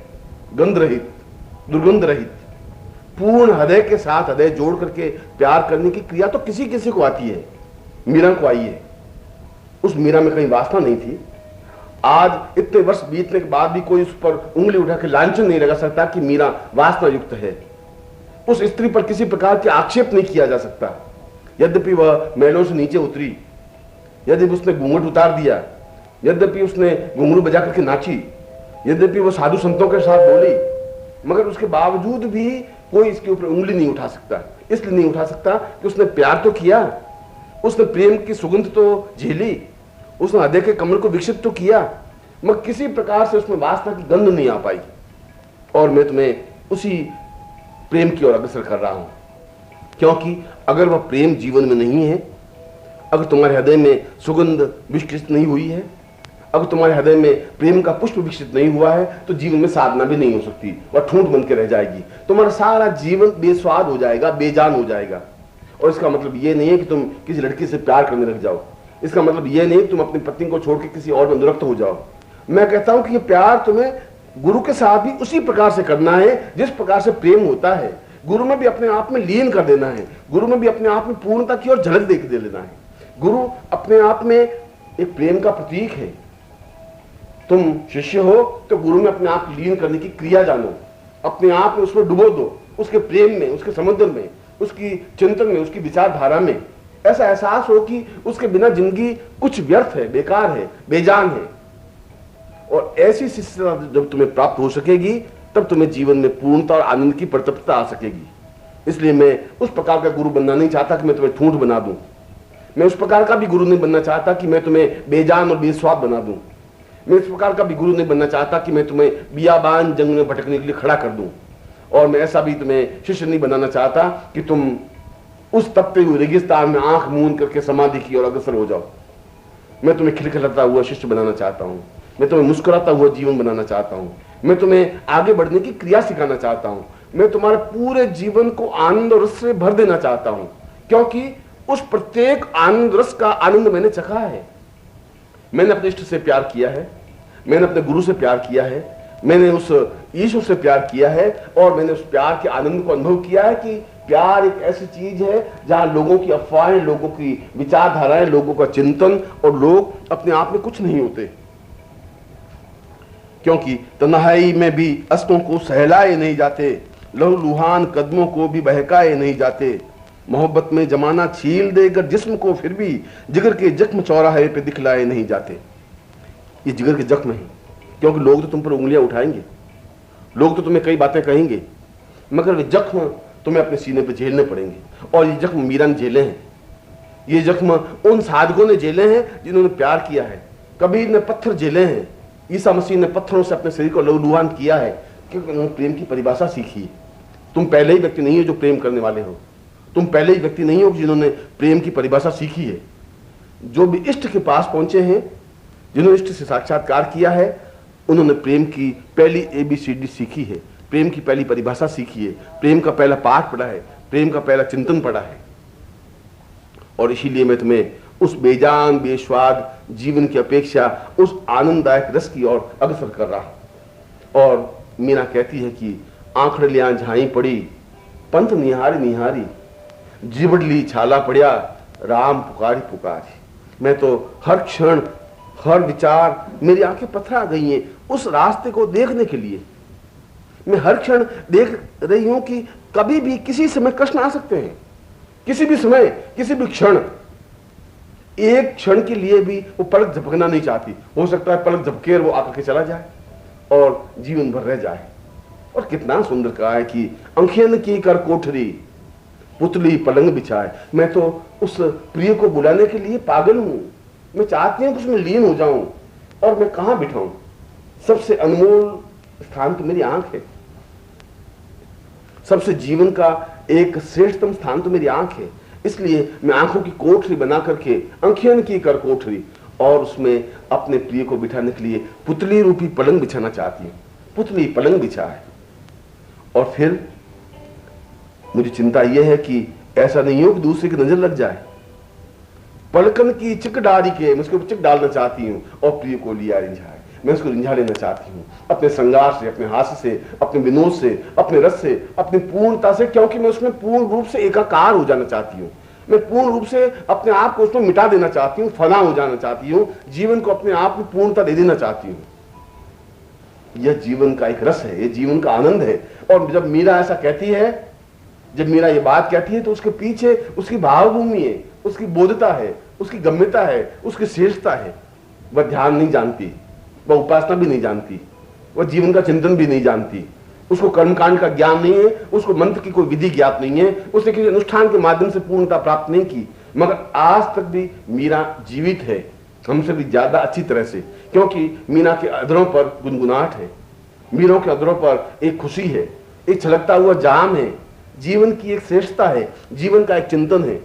गंध रहित, दुर्गंध रहित, पूर्ण हृदय के साथ हृदय जोड़ करके प्यार करने की क्रिया तो किसी किसी को आती है। मीरा को आई है। उस मीरा में कहीं वासना नहीं थी। आज इतने वर्ष बीतने के बाद भी कोई उस पर उंगली उठा के लांछन नहीं लगा सकता कि मीरा वासना युक्त है। उस स्त्री पर किसी प्रकार के आक्षेप नहीं किया जा सकता। यद्यपि वह महलों से नीचे उतरी, यद्यपि उसने घूंघट उतार दिया, यद्यपि उसने घुंघरू बजा करके नाची, यद्यपि वह साधु संतों के साथ बोली, मगर उसके बावजूद भी कोई इसके ऊपर उंगली नहीं उठा सकता। इसलिए नहीं उठा सकता कि उसने प्यार तो किया, उसने प्रेम की सुगंध तो झेली, उसने हृदय के कमल को विकसित तो किया, मगर किसी प्रकार से उसमें वासना की गंध नहीं आ पाई। और मैं तुम्हें उसी प्रेम की ओर अग्रसर कर रहा हूं, क्योंकि अगर वह प्रेम जीवन में नहीं है, अगर तुम्हारे हृदय में सुगंध विकसित नहीं हुई है, अगर तुम्हारे हृदय में प्रेम का पुष्प विकसित नहीं हुआ है, तो जीवन में साधना भी नहीं हो सकती, वह ठूंठ बन के रह जाएगी। तुम्हारा सारा जीवन बेस्वाद हो जाएगा, बेजान हो जाएगा। और इसका मतलब यह नहीं है कि तुम किसी लड़की से प्यार करने लग जाओ। इसका मतलब यह नहीं कि तुम अपनी पत्नी को छोड़ के किसी और में अनुरक्त हो जाओ। मैं कहता हूं कि यह प्यार तुम्हें गुरु के साथ भी उसी प्रकार से करना है जिस प्रकार से प्रेम होता है। गुरु में भी अपने आप में लीन कर देना है, गुरु में भी अपने आप में पूर्णता की ओर झलक देख दे लेना है। गुरु अपने आप में एक प्रेम का प्रतीक है। तुम शिष्य हो तो गुरु में अपने आप लीन करने की क्रिया जानो, अपने आप में उसमें डुबो दो, उसके प्रेम में, उसके समुद्र में, उसकी चिंतन में, उसकी विचारधारा में। ऐसा एहसास हो कि उसके बिना जिंदगी कुछ व्यर्थ है, बेकार है, बेजान है। और ऐसी शिष्यता जब तुम्हें प्राप्त हो सकेगी, तब तुम्हें जीवन में पूर्णता और आनंद की प्रतप्तता आ सकेगी। इसलिए मैं उस प्रकार का गुरु बनना नहीं चाहता कि मैं तुम्हें ठूंठ बना दूं। मैं उस प्रकार का भी गुरु नहीं बनना चाहता कि मैं तुम्हें बेजान और बेस्वाद बना दूं। मैं इस प्रकार का भी गुरु नहीं बनना चाहता कि मैं तुम्हें बियाबान जंग में भटकने के लिए खड़ा कर दूं। और मैं ऐसा भी तुम्हें शिष्य नहीं बनाना चाहता कि तुम उस तपते हुए रेगिस्तान में आंख मूंद करके समाधि की ओर अग्रसर हो जाओ। मैं तुम्हें खिलखिलाता हुआ शिष्य बनाना चाहता हूं। मैं तुम्हें मुस्कुराता हुआ जीवन बनाना चाहता हूं। मैं तुम्हें आगे बढ़ने की क्रिया सिखाना चाहता हूं। मैं तुम्हारे पूरे जीवन को आनंद और रस से भर देना चाहता हूं, क्योंकि उस प्रत्येक आनंद रस का आनंद मैंने चखा है। मैंने अपने इष्ट से प्यार किया है, मैंने अपने गुरु से प्यार किया है, मैंने उस ईश्वर से प्यार किया है, और मैंने उस प्यार के आनंद को अनुभव किया है कि प्यार एक ऐसी चीज है जहां लोगों की अफवाहें, लोगों की विचारधाराएं, लोगों का चिंतन और लोग अपने आप में कुछ नहीं होते। क्योंकि तन्हाई में भी अस्तों को सहलाए नहीं जाते, लहूलुहान कदमों को भी बहकाए नहीं जाते। मोहब्बत में जमाना छील देकर जिस्म को फिर भी जिगर के जख्म चौराहे पे दिखलाए नहीं जाते। ये जिगर के जख्म हैं, क्योंकि लोग तो तुम पर उंगलियां उठाएंगे, लोग तो तुम्हें कई बातें कहेंगे, मगर वे जख्म तुम्हें अपने सीने पे झेलने पड़ेंगे। और ये जख्म मीरा ने झेले हैं, ये जख्म उन साधकों ने झेले हैं जिन्होंने प्यार किया है। कबीर ने पत्थर झेले हैं, ईसा मसीह ने पत्थरों से अपने शरीर को लहूलुहान किया है, क्योंकि उन्होंने प्रेम की परिभाषा सीखी है। तुम पहले ही व्यक्ति नहीं हो जो प्रेम करने वाले हो, तुम पहले ही व्यक्ति नहीं हो जिन्होंने प्रेम की परिभाषा सीखी है। जो भी इष्ट के पास पहुंचे हैं, जिन्होंने इष्ट से साक्षात्कार किया है, उन्होंने प्रेम की पहली ABCD सीखी है, प्रेम की पहली परिभाषा सीखी है, प्रेम का पहला पाठ पढ़ा है, प्रेम का पहला चिंतन पढ़ा है। और इसीलिए मैं तुम्हें उस बेजान बेस्वाद जीवन की अपेक्षा उस आनंददायक रस की ओर अग्रसर कर रहा हूं। और मीरा कहती है कि आंखड़लियां झाई पड़ी, पंथ निहारी निहारी, जिबड़ली छाला पड़िया, राम पुकारी पुकारी। मैं तो हर क्षण हर विचार, मेरी आंखें पथरा गई हैं उस रास्ते को देखने के लिए। मैं हर क्षण देख रही हूं कि कभी भी किसी समय कष्ट आ सकते हैं, किसी भी समय, किसी भी क्षण। एक क्षण के लिए भी वो पलक झपकना नहीं चाहती। हो सकता है पलक झपके और वो आकर के चला जाए और जीवन भर रह जाए। और कितना सुंदर कहा है कि अंखें की कर कोठरी, पुतली पलंग बिछाए। मैं तो उस प्रिय को बुलाने के लिए पागल हूं। मैं चाहती हूं कि उसमें लीन हो जाऊं, और मैं कहां बिठाऊं? सबसे अनमोल स्थान तो मेरी आंख है। सबसे जीवन का एक श्रेष्ठतम स्थान तो मेरी आंख है। इसलिए मैं आंखों की कोठरी बना करके, अंखें की कर कोठरी, और उसमें अपने प्रिय को बिठाने के लिए पुतली रूपी पलंग बिछाना चाहती हूं। पुतली पलंग बिछाए। और फिर मुझे चिंता यह है कि ऐसा नहीं हो कि दूसरे की नजर लग जाए। पलकन की चिक डाली के मैं उसके ऊपर चिक डालना चाहती हूँ और प्रिय को लिया रिंझाए। मैं उसको रिंझा लेना चाहती हूँ अपने श्रृंगार से, अपने हास्य से, अपने विनोद से, अपने रस से, अपनी पूर्णता से, क्योंकि मैं उसमें पूर्ण रूप से एकाकार हो जाना चाहती हूँ। मैं पूर्ण रूप से अपने आप को उसमें मिटा देना चाहती हूँ, फना हो जाना चाहती हूँ, जीवन को अपने आप में पूर्णता दे देना चाहती हूँ। यह जीवन का एक रस है, यह जीवन का आनंद है। और जब मीरा ऐसा कहती है, जब मीरा ये बात कहती है, तो उसके पीछे उसकी भावभूमि है, उसकी बोधता है, उसकी गम्यता है, उसकी श्रेष्ठता है। वह ध्यान नहीं जानती, वह उपासना भी नहीं जानती, वह जीवन का चिंतन भी नहीं जानती, उसको कर्मकांड का ज्ञान नहीं है, उसको मंत्र की कोई विधि ज्ञात नहीं है, उसने किसी अनुष्ठान के माध्यम से पूर्णता प्राप्त नहीं की। मगर आज तक भी मीरा जीवित है, हमसे भी ज्यादा अच्छी तरह से, क्योंकि मीरा के अधरों पर गुनगुनाहट है, मीरों के अधरों पर एक खुशी है, एक छलकता हुआ जाम है, जीवन की एक श्रेष्ठता है, जीवन का एक चिंतन है।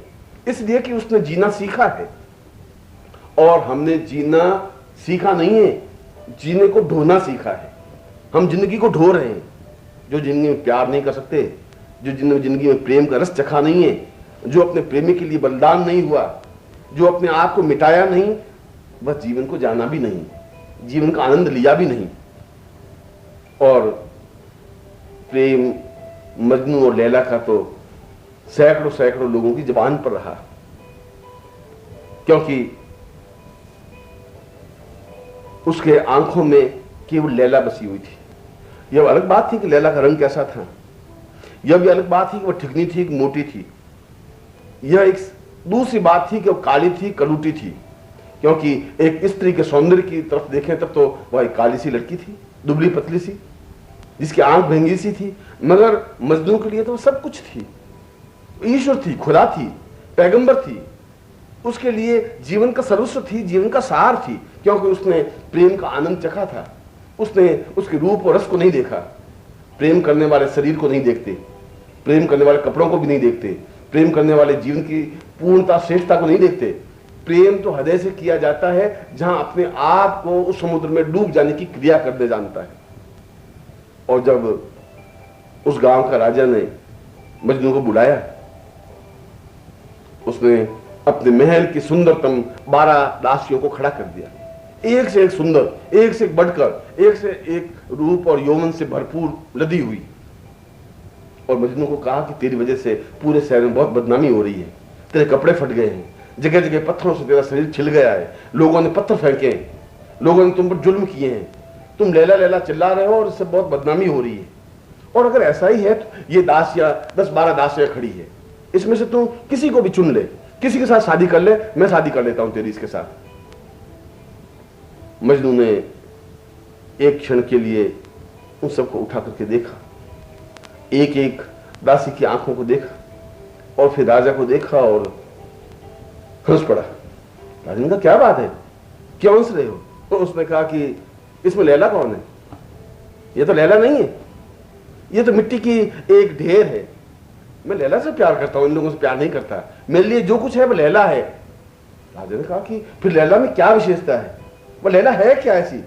इसलिए कि उसने जीना सीखा है, और हमने जीना सीखा नहीं है, जीने को ढोना सीखा है। हम जिंदगी को ढो रहे हैं। जो जिंदगी में प्यार नहीं कर सकते, जो जिंदगी में प्रेम का रस चखा नहीं है, जो अपने प्रेमी के लिए बलिदान नहीं हुआ, जो अपने आप को मिटाया नहीं, वह जीवन को जाना भी नहीं, जीवन का आनंद लिया भी नहीं। और प्रेम मजनू और लैला का तो सैकड़ों सैकड़ों लोगों की जुबान पर रहा, क्योंकि उसके आंखों में केवल लैला बसी हुई थी। यह अलग बात थी कि लैला का रंग कैसा था, यह भी अलग बात थी कि वह ठिकनी थी कि मोटी थी। यह एक दूसरी बात थी कि वह काली थी, कलूटी थी, क्योंकि एक स्त्री के सौंदर्य की तरफ देखें तब तो वह एक काली सी लड़की थी, दुबली पतली सी, जिसकी आंख भंगी सी थी। मगर मजनू के लिए तो सब कुछ थी, ईश्वर थी, खुदा थी, पैगंबर थी, उसके लिए जीवन का सर्वस्व थी, जीवन का सार थी, क्योंकि उसने प्रेम का आनंद चखा था। उसने उसके रूप और रस को नहीं देखा। प्रेम करने वाले शरीर को नहीं देखते, प्रेम करने वाले कपड़ों को भी नहीं देखते, प्रेम करने वाले जीवन की पूर्णता श्रेष्ठता को नहीं देखते। प्रेम तो हृदय से किया जाता है, जहां अपने आप को उस समुद्र में डूब जाने की क्रिया करने जानता है। और जब उस गांव का राजा ने मजनू को बुलाया, उसने अपने महल की सुंदरतम 12 दासियों को खड़ा कर दिया, एक से एक सुंदर, एक से एक बढ़कर, एक से एक रूप और यौवन से भरपूर लदी हुई। और मजनू को कहा कि तेरी वजह से पूरे शहर में बहुत बदनामी हो रही है, तेरे कपड़े फट गए हैं, जगह जगह पत्थरों से तेरा शरीर छिल गया है, लोगों ने पत्थर फेंके हैं, लोगों ने तुम पर जुल्म किए हैं, तुम लैला लैला चिल्ला रहे हो और इससे बहुत बदनामी हो रही है। और अगर ऐसा ही है तो ये दासियां 10-12 दासियां खड़ी है, इसमें से तू किसी को भी चुन ले, किसी के साथ शादी कर ले, मैं शादी कर लेता हूं तेरी इसके साथ। मजनू ने एक क्षण के लिए उन सबको उठा करके देखा, एक एक दासी की आंखों को देखा और फिर राजा को देखा और हंस पड़ा। राजा ने कहा क्या बात है, क्यों हंस रहे हो? तो उसने कहा कि इसमें लैला कौन है? ये तो लैला नहीं है, ये तो मिट्टी की एक ढेर है। मैं लैला से प्यार करता हूं, इन लोगों से प्यार नहीं करता, मेरे लिए जो कुछ है वो लैला है। राजा ने कहा कि फिर लैला में क्या विशेषता है, वो लैला है क्या ऐसी?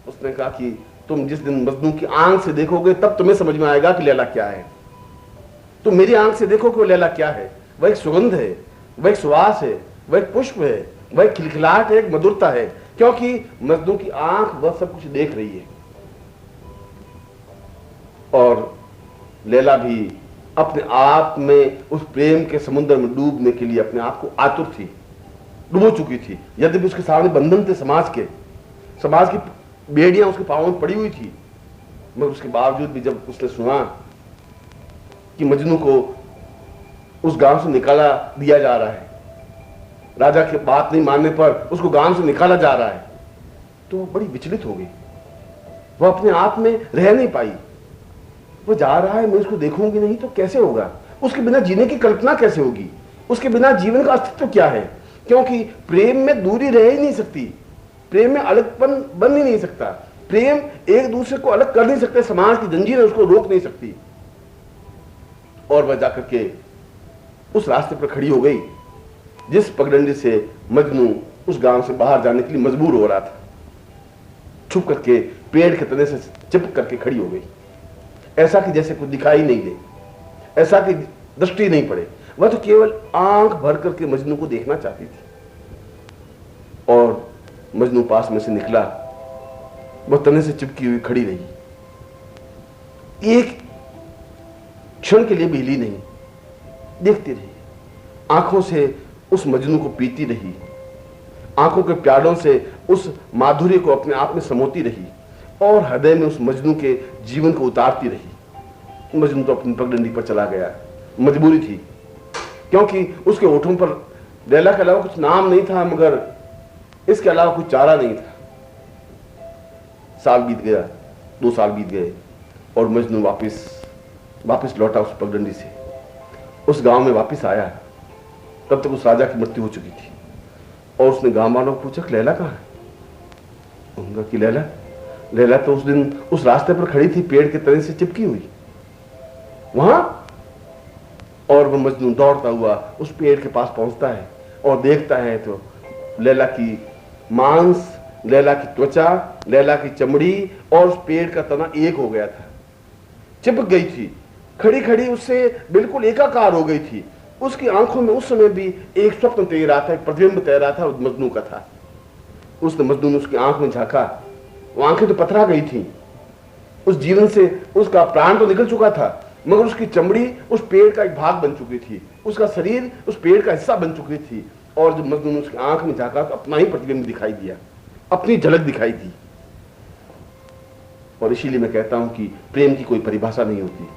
उसने कहा कि तुम जिस दिन मजनू की आंख से देखोगे तब तुम्हें समझ में आएगा कि लैला क्या है। तुम मेरी आंख से देखो कि वो लैला क्या है। वह एक सुगंध है, वह एक सुवास है, वह एक पुष्प है, वह एक खिलखिलाहट है, एक मधुरता है, क्योंकि मजनू की आंख वह सब कुछ देख रही है। और लैला भी अपने आप में उस प्रेम के समुद्र में डूबने के लिए अपने आप को आतुर थी। डुबो चुकी थी। यद्यपि उसके सामने बंधन थे समाज की बेड़ियां उसके पांवों में पड़ी हुई थी, मगर उसके बावजूद भी जब उसने सुना कि मजनू को उस गांव से निकाला दिया जा रहा है, राजा की बात नहीं मानने पर उसको गांव से निकाला जा रहा है, तो वो बड़ी विचलित हो गई। वो अपने आप में रह नहीं पाई। वो जा रहा है, मैं उसको देखूंगी नहीं तो कैसे होगा, उसके बिना जीने की कल्पना कैसे होगी, उसके बिना जीवन का अस्तित्व क्या है, क्योंकि प्रेम में दूरी रह ही नहीं सकती, प्रेम में अलगपन बन ही नहीं सकता, प्रेम एक दूसरे को अलग कर नहीं सकते, समाज की जंजीरें उसको रोक नहीं सकती। और वह जाकर के उस रास्ते पर खड़ी हो गई जिस पगडंडी से मजनू उस गांव से बाहर जाने के लिए मजबूर हो रहा था। छुप करके पेड़ के तने से चिपक करके खड़ी हो गई, ऐसा कि जैसे कुछ दिखाई नहीं दे, ऐसा कि दृष्टि नहीं पड़े। वह तो केवल आंख भर करके मजनू को देखना चाहती थी। और मजनू पास में से निकला, वह तने से चिपकी हुई खड़ी रही, एक क्षण के लिए भी हिली नहीं, देखती रही, आंखों से उस मजनू को पीती रही, आंखों के प्यालों से उस माधुर्य को अपने आप में समोती रही और हृदय में उस मजनू के जीवन को उतारती रही। मजनू तो अपनी पगडंडी पर चला गया, मजबूरी थी, क्योंकि उसके होठों पर लैला के अलावा कुछ नाम नहीं था, मगर इसके अलावा कुछ चारा नहीं था। साल बीत गया, 2 साल बीत गए और मजनू वापस लौटा उस पगडंडी से, उस गांव में वापस आया। तब तक उस राजा की मृत्यु हो चुकी थी और उसने गांव वालों को पूछा कि लैला कहां है? उनका कि लैला तो उस दिन उस रास्ते पर खड़ी थी, पेड़ के तने से चिपकी हुई वहां। और वह मजनू दौड़ता हुआ उस पेड़ के पास पहुंचता है और देखता है तो लैला की मांस, लैला की त्वचा, लैला की चमड़ी और उस पेड़ का तना एक हो गया था, चिपक गई थी, खड़ी खड़ी उससे बिल्कुल एकाकार हो गई थी। उसकी आंखों में उस समय भी एक स्वप्न तैर रहा था, एक प्रतिबिंब तैर रहा था, मजनू का था। उसने मजनू ने उसकी आंख में झांका, वो आंखें तो पथरा गई थी, उस जीवन से उसका प्राण तो निकल चुका था, मगर उसकी चमड़ी उस पेड़ का एक भाग बन चुकी थी, उसका शरीर उस पेड़ का हिस्सा बन चुकी थी। और जब मजनू ने उसकी आंख में झांका तो अपना ही प्रतिबिंब दिखाई दिया, अपनी झलक दिखाई दी। और इसीलिए मैं कहता हूं कि प्रेम की कोई परिभाषा नहीं होती,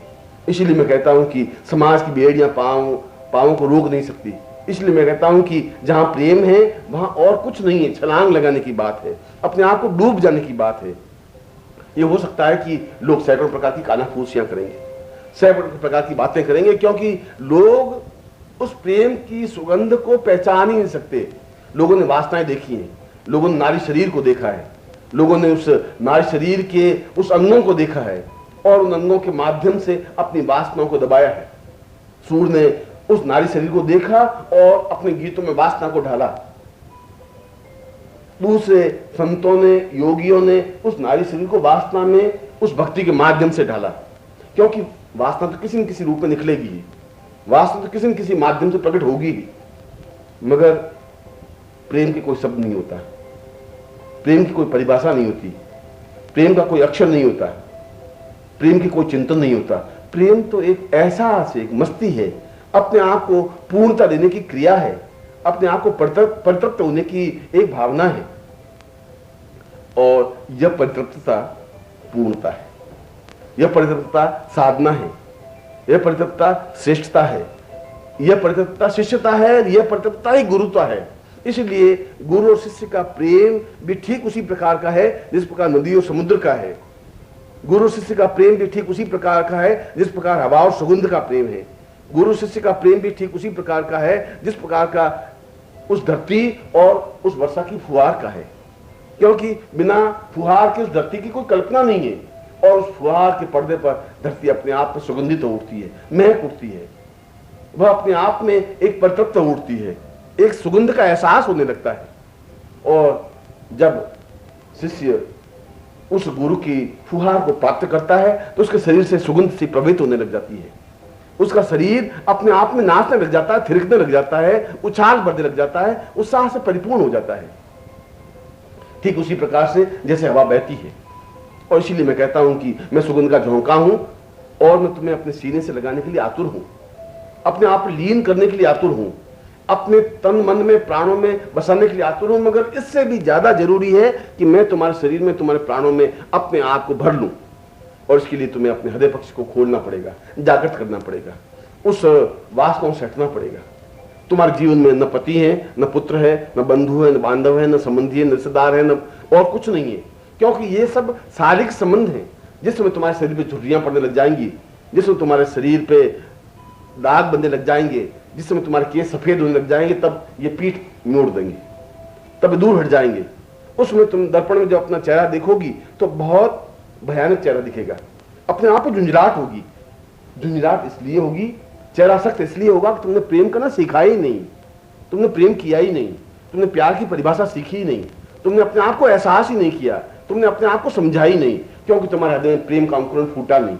इसीलिए मैं कहता हूं कि समाज की बेड़ियां पांवों को रोक नहीं सकती, इसलिए मैं कहता हूं कि जहां प्रेम है वहां और कुछ नहीं है, छलांग लगाने की बात है, अपने आप को डूब जाने की बात है। ये हो सकता है कि लोग सैकड़ों प्रकार की कानाफूसियां करेंगे, सैकड़ों प्रकार की बातें करेंगे, क्योंकि लोग उस प्रेम की सुगंध को पहचान ही नहीं सकते। लोगों ने वासनाएं देखी हैं, लोगों ने नारी शरीर को देखा है, लोगों ने उस नारी शरीर के उस अंगों को देखा है और उन अंगों के माध्यम से अपनी वासनाओं को दबाया है। सूर ने उस नारी शरीर को देखा और अपने गीतों में वासना को ढाला। दूसरे संतों ने, योगियों ने उस नारी शरीर को वासना में उस भक्ति के माध्यम से ढाला, क्योंकि वासना तो किसी न किसी रूप में निकलेगी ही, वासना तो किसी न किसी माध्यम से प्रकट होगी ही, मगर प्रेम के कोई शब्द नहीं होता, प्रेम की कोई परिभाषा नहीं होती, प्रेम का कोई अक्षर नहीं होता, प्रेम की कोई चिंतन नहीं होता। प्रेम तो एक एहसास है, एक मस्ती है, अपने आप को पूर्णता देने की क्रिया है, अपने आप को परितृप्त होने की एक भावना है। और यह परितृप्तता पूर्णता है, यह परितृप्तता साधना है, यह परितृप्तता श्रेष्ठता है, यह परितृप्तता शिष्यता है, यह परितृप्तता ही गुरुता है। इसलिए गुरु और शिष्य का प्रेम भी ठीक उसी प्रकार का है जिस प्रकार नदी और समुद्र का है। गुरु शिष्य का प्रेम भी ठीक उसी प्रकार का है जिस प्रकार हवा और सुगंध का प्रेम है। गुरु शिष्य का प्रेम भी ठीक उसी प्रकार का है जिस प्रकार का उस धरती और उस वर्षा की फुहार का है, क्योंकि बिना फुहार के उस धरती की कोई कल्पना नहीं है और उस फुहार के पर्दे पर धरती अपने आप में सुगंधित हो उठती है, महक उठती है, वह अपने आप में एक परितृप्त हो उठती है, एक सुगंध का एहसास होने लगता है। और जब शिष्य उस गुरु की फुहार को प्राप्त करता है तो उसके शरीर से सुगंध सी प्रवहित होने लग जाती है, उसका शरीर अपने आप में नाचने लग जाता है, थिरकने लग जाता है, उछाल भरने लग जाता है, उत्साह से परिपूर्ण हो जाता है, ठीक उसी प्रकार से जैसे हवा बहती है। और इसीलिए मैं कहता हूं कि मैं सुगंध का झोंका हूं और मैं तुम्हें अपने सीने से लगाने के लिए आतुर हूं, अपने आप लीन करने के लिए आतुर हूं। अपने तन मन में प्राणों में बसाने के लिए आतुर हूं, मगर इससे भी ज्यादा जरूरी है कि मैं तुम्हारे शरीर में तुम्हारे प्राणों में अपने आप को भर लूं। और इसके लिए तुम्हें अपने हृदय पक्ष को खोलना पड़ेगा, जागृत करना पड़ेगा, उस वासनाओं से हटना पड़ेगा। तुम्हारे जीवन में न पति है, न पुत्र है, न बंधु है, न बांधव है, न संबंधी है, न रिश्तेदार है, न और कुछ नहीं है। क्योंकि ये सब शारीरिक संबंध है। जिस समय तुम्हारे शरीर पे झुर्रियां पड़ने लग जाएंगी, जिस समय तुम्हारे शरीर पे दाग बनने लग जाएंगे, जिस समय तुम्हारे केस सफेद होने लग जाएंगे, तब ये पीठ मोड़ देंगे, तब दूर हट जाएंगे। उस समय तुम दर्पण में जब अपना चेहरा देखोगी तो बहुत भयानक चेहरा दिखेगा, अपने आप में झुंझलाहट होगी। झुंझलाहट इसलिए होगी, चेहरा सख्त इसलिए होगा कि तुमने प्रेम करना सीखा ही नहीं, तुमने प्रेम किया ही नहीं, तुमने प्यार की परिभाषा सीखी ही नहीं, तुमने अपने आप को एहसास ही नहीं किया, तुमने अपने आप को समझा ही नहीं, क्योंकि तुम्हारे हृदय में प्रेम का अंकुरण फूटा नहीं।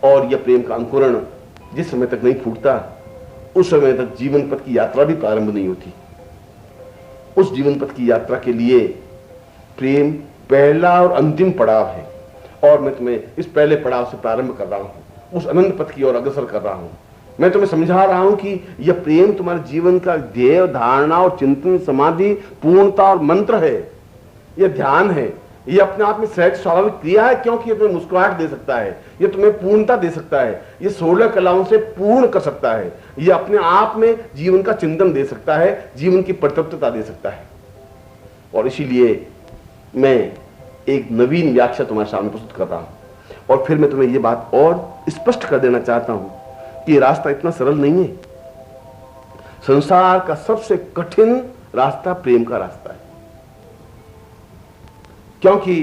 और यह प्रेम का अंकुरण जिस समय तक नहीं फूटता, उस समय तक जीवन पथ की यात्रा भी प्रारंभ नहीं होती। उस जीवन पथ की यात्रा के लिए प्रेम पहला और अंतिम पड़ाव है, और मैं तुम्हें इस पहले पड़ाव से प्रारंभ कर रहा हूं, उस अनंत पथ की ओर अग्रसर कर रहा हूं। मैं तुम्हें समझा रहा हूं कि यह प्रेम तुम्हारे जीवन का ध्येय, धारणा और चिंतन, समाधि, पूर्णता और मंत्र है। यह ध्यान है, यह अपने आप में सहज स्वाभाविक क्रिया है, क्योंकि यह तुम्हें मुस्कुराहट दे सकता है, यह तुम्हें पूर्णता दे सकता है, यह 16 कलाओं से पूर्ण कर सकता है, यह अपने आप में जीवन का चिंतन दे सकता है, जीवन की परितृप्तता दे सकता है। और इसीलिए मैं एक नवीन व्याख्या तुम्हारे सामने प्रस्तुत कर रहा हूं, और फिर मैं तुम्हें यह बात और स्पष्ट कर देना चाहता हूं कि यह रास्ता इतना सरल नहीं है। संसार का सबसे कठिन रास्ता प्रेम का रास्ता है, क्योंकि